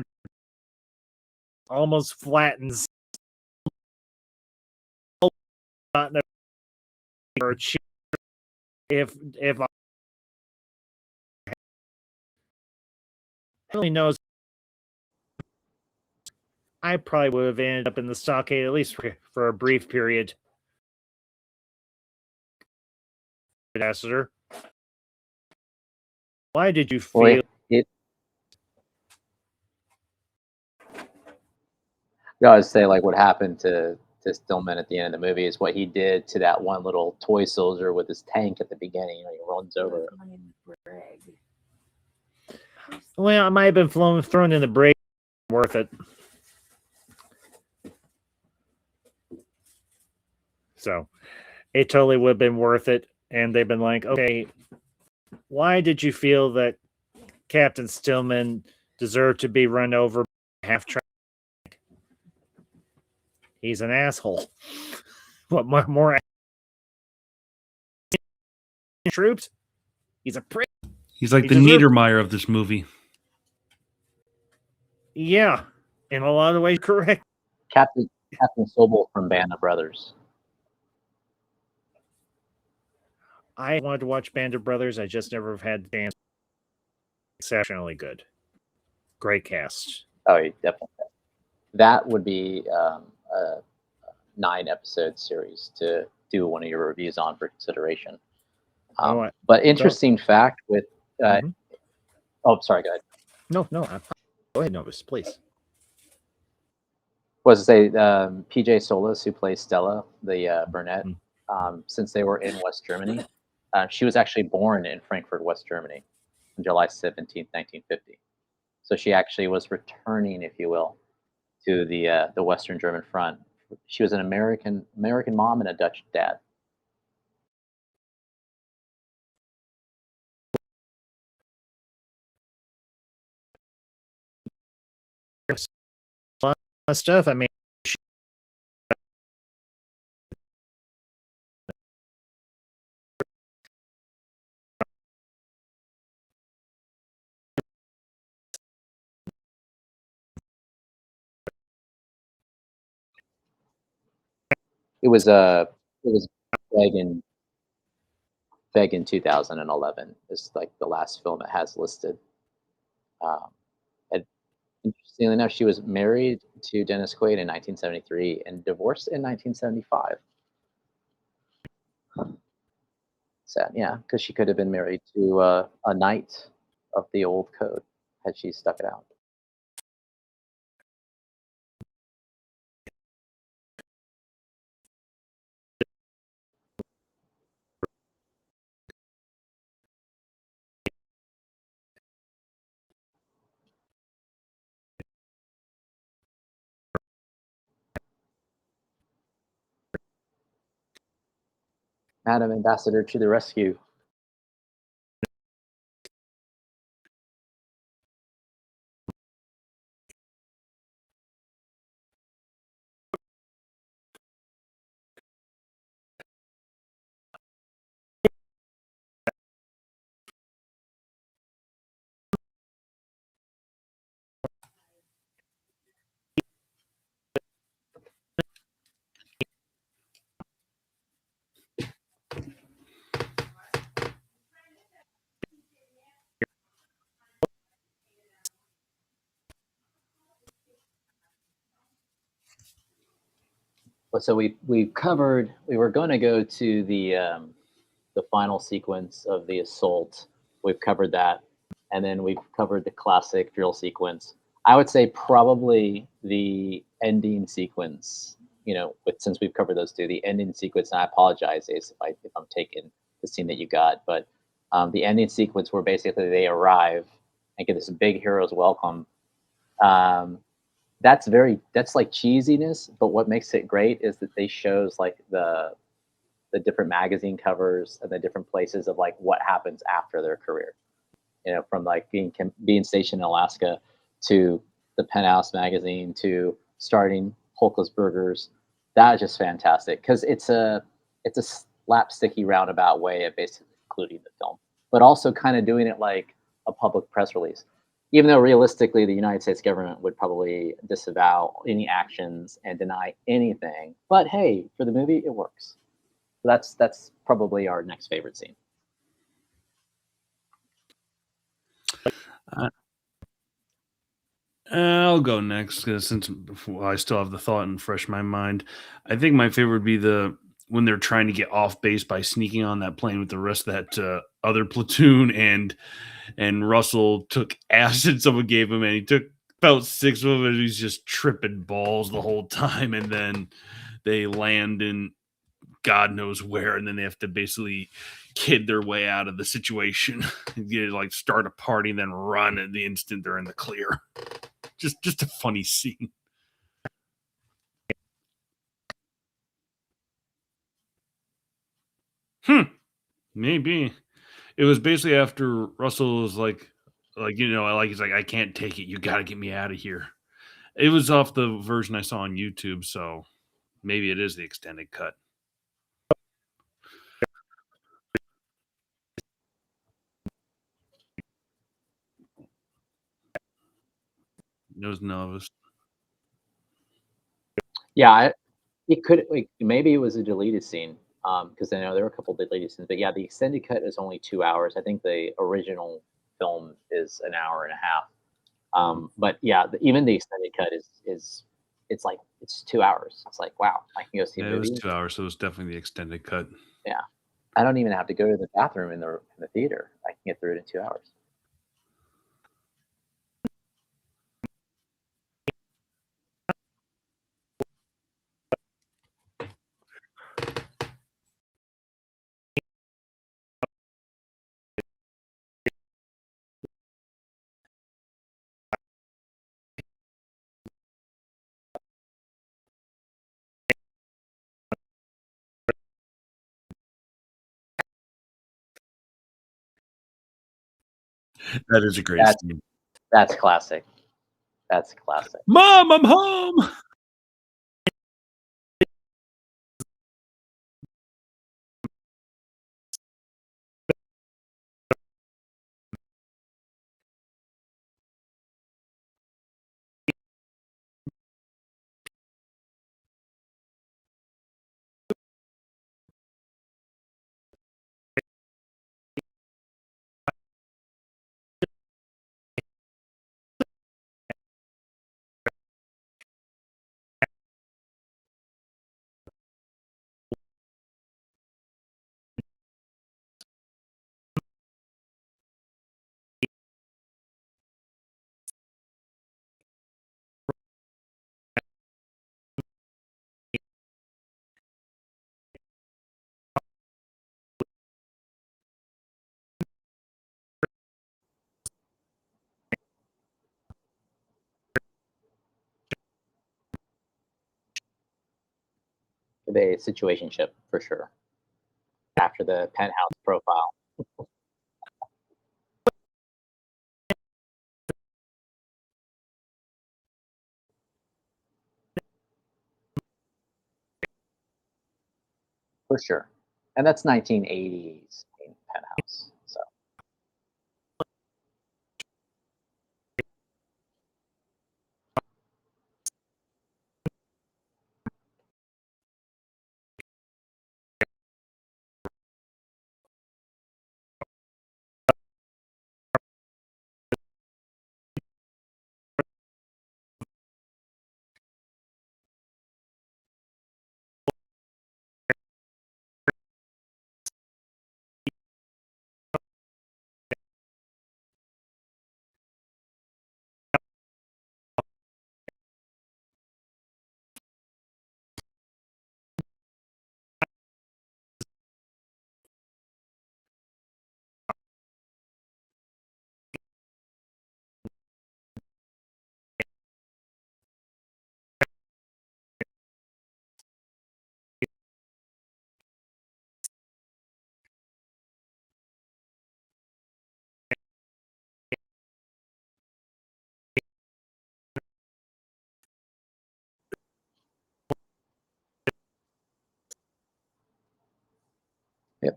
almost flattens. If I really knows, I probably would have ended up in the stockade at least for a brief period. Ambassador, why did you feel? I would say like what happened to Stillman at the end of the movie is what he did to that one little toy soldier with his tank at the beginning. He runs over. Well, I might have been thrown in the brig. Worth it. So it totally would have been worth it. And they've been like, okay, why did you feel that Captain Stillman deserved to be run over by half track? He's an asshole. What more troops? He's a prick. He's like the Niedermeyer of this movie. Yeah, in a lot of ways, correct. Captain Sobel from Band of Brothers. I wanted to watch Band of Brothers. I just never have had the chance. Exceptionally good. Great cast. Oh, definitely. That would be a 9-episode series to do one of your reviews on for consideration. But interesting fact with... Oh, sorry, go ahead. No. Go ahead, Novus, please. Was to say PJ Solis, who plays Stella, the brunette, since they were in West Germany, she was actually born in Frankfurt, West Germany, on July 17th, 1950. So she actually was returning, if you will, to the Western German front. She was an American mom and a Dutch dad. A lot of stuff. I mean, It was Beg in 2011 is like the last film it has listed. Interestingly enough, she was married to Dennis Quaid in 1973 and divorced in 1975. Sad, yeah, because she could have been married to a knight of the old code had she stuck it out. Madam Ambassador to the rescue. So we covered. We were going to go to the final sequence of the assault. We've covered that, and then we've covered the classic drill sequence. I would say probably the ending sequence. Since we've covered those two, the ending sequence. And I apologize, Ace, if I'm taking the scene that you got, but the ending sequence where basically they arrive and get this big hero's welcome. Um, that's like cheesiness, but what makes it great is that they shows like the different magazine covers and the different places of like what happens after their career. From like being stationed in Alaska to the Penthouse magazine to starting Holkus Burgers. That is just fantastic because it's a slapsticky roundabout way of basically including the film, but also kind of doing it like a public press release. Even though realistically the United States government would probably disavow any actions and deny anything, but hey, for the movie it works. So that's probably our next favorite scene. I'll go next since I still have the thought and fresh in my mind. I think my favorite would be when they're trying to get off base by sneaking on that plane with the rest of that other platoon, and Russell took acid someone gave him, and he took about 6 of them, and he's just tripping balls the whole time, and then they land in God knows where, and then they have to basically kid their way out of the situation. Like start a party and then run at the instant they're in the clear. Just a funny scene. Maybe it was basically after Russell was he's like, I can't take it. You got to get me out of here. It was off the version I saw on YouTube, so maybe it is the extended cut. It was Novus. Yeah, it could like maybe it was a deleted scene because I know there were a couple deleted scenes, but yeah, the extended cut is only 2 hours. I think the original film is an hour and a half. But yeah, even the extended cut is it's like it's 2 hours. It's like wow, I can go see a Yeah, it was movie. 2 hours, so it was definitely the extended cut. Yeah, I don't even have to go to the bathroom in the theater. I can get through it in 2 hours. That is a great That's scene. that's classic. That's classic. Mom, I'm home. The situationship for sure after the penthouse profile. For sure. And that's 1980s Penthouse. So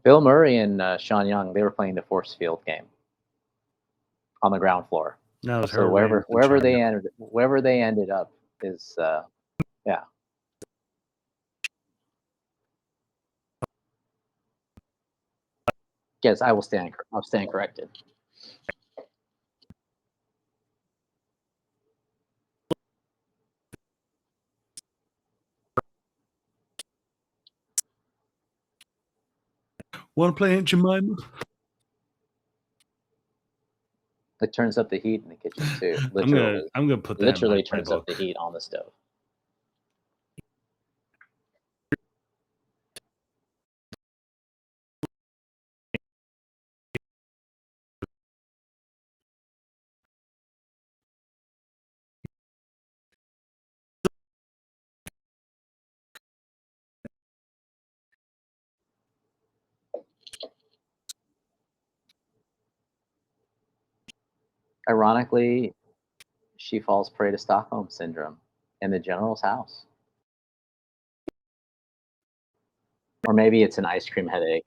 Bill Murray and Sean Young, they were playing the force field game on the ground floor. That was So her Williams and Sean Young. wherever they ended up is yeah. Yes, I'll stand corrected. Want to play Aunt Jemima? It turns up the heat in the kitchen too. I'm gonna put that in Literally my turns up book. the heat on the stove. Ironically, she falls prey to Stockholm syndrome in the general's house. Or maybe it's an ice cream headache.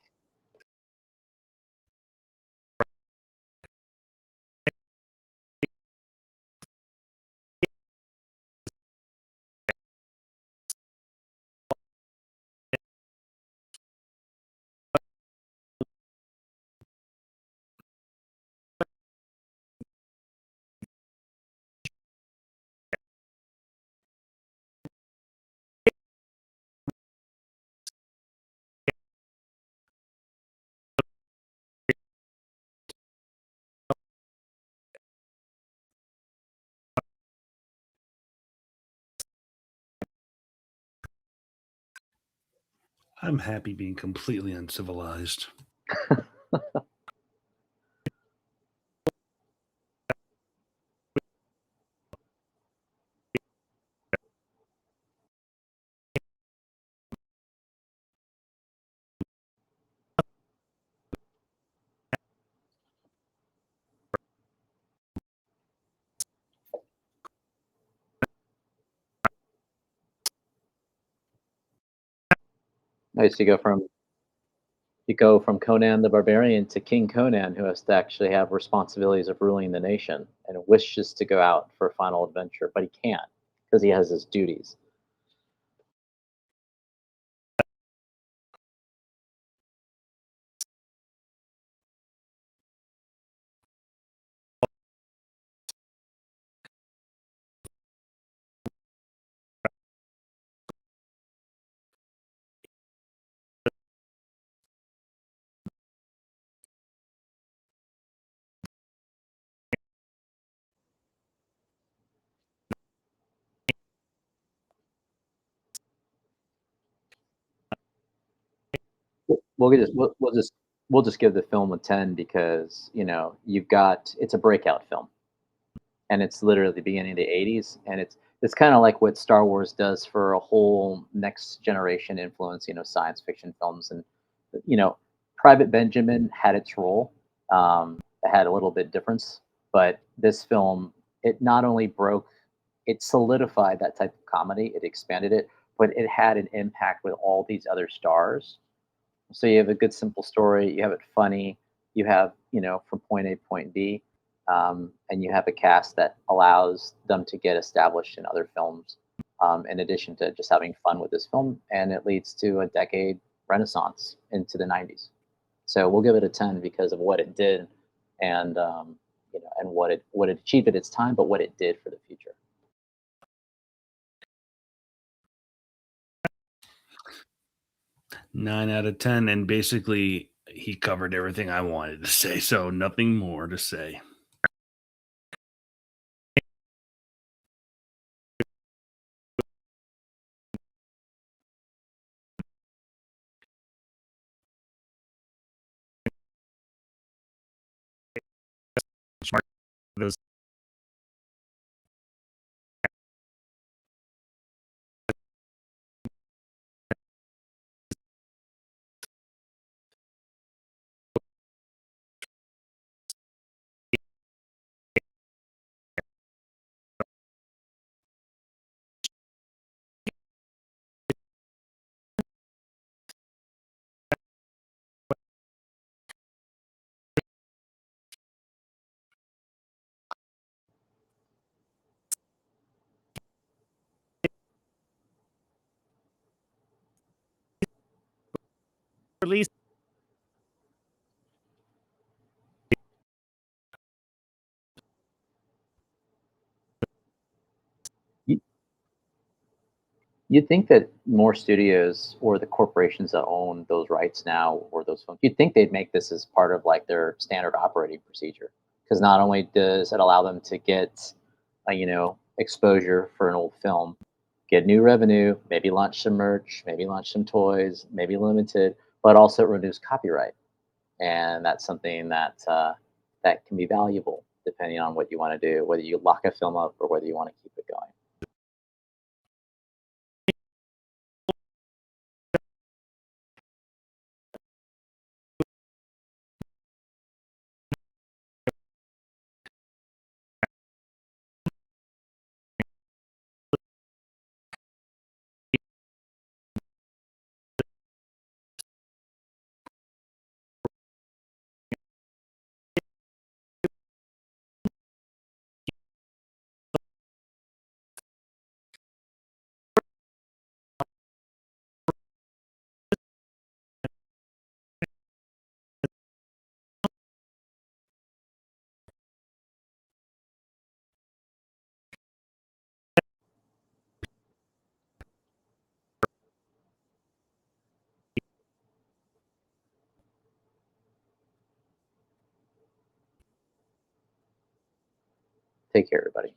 I'm happy being completely uncivilized. Nice. You go from Conan the Barbarian to King Conan, who has to actually have responsibilities of ruling the nation and wishes to go out for a final adventure, but he can't because he has his duties. We'll just give the film a 10 because it's a breakout film and it's literally the beginning of the 80s, and it's kind of like what Star Wars does for a whole next generation influence, science fiction films. And you know Private Benjamin had its role. It had a little bit difference, but this film, it not only broke, it solidified that type of comedy, it expanded it, but it had an impact with all these other stars. So you have a good simple story, you have it funny, you have, from point A to point B, and you have a cast that allows them to get established in other films, in addition to just having fun with this film, and it leads to a decade renaissance into the 90s. So we'll give it a 10 because of what it did, and and what it achieved at its time, but what it did for the future. 9 out of 10, and basically he covered everything I wanted to say, so nothing more to say. Smart. Those release. You'd think that more studios or the corporations that own those rights now or those films, you'd think they'd make this as part of like their standard operating procedure. Because not only does it allow them to get, exposure for an old film, get new revenue, maybe launch some merch, maybe launch some toys, maybe limited, but also reduce copyright, and that's something that that can be valuable depending on what you want to do, whether you lock a film up or whether you want to keep it going. Take care, everybody.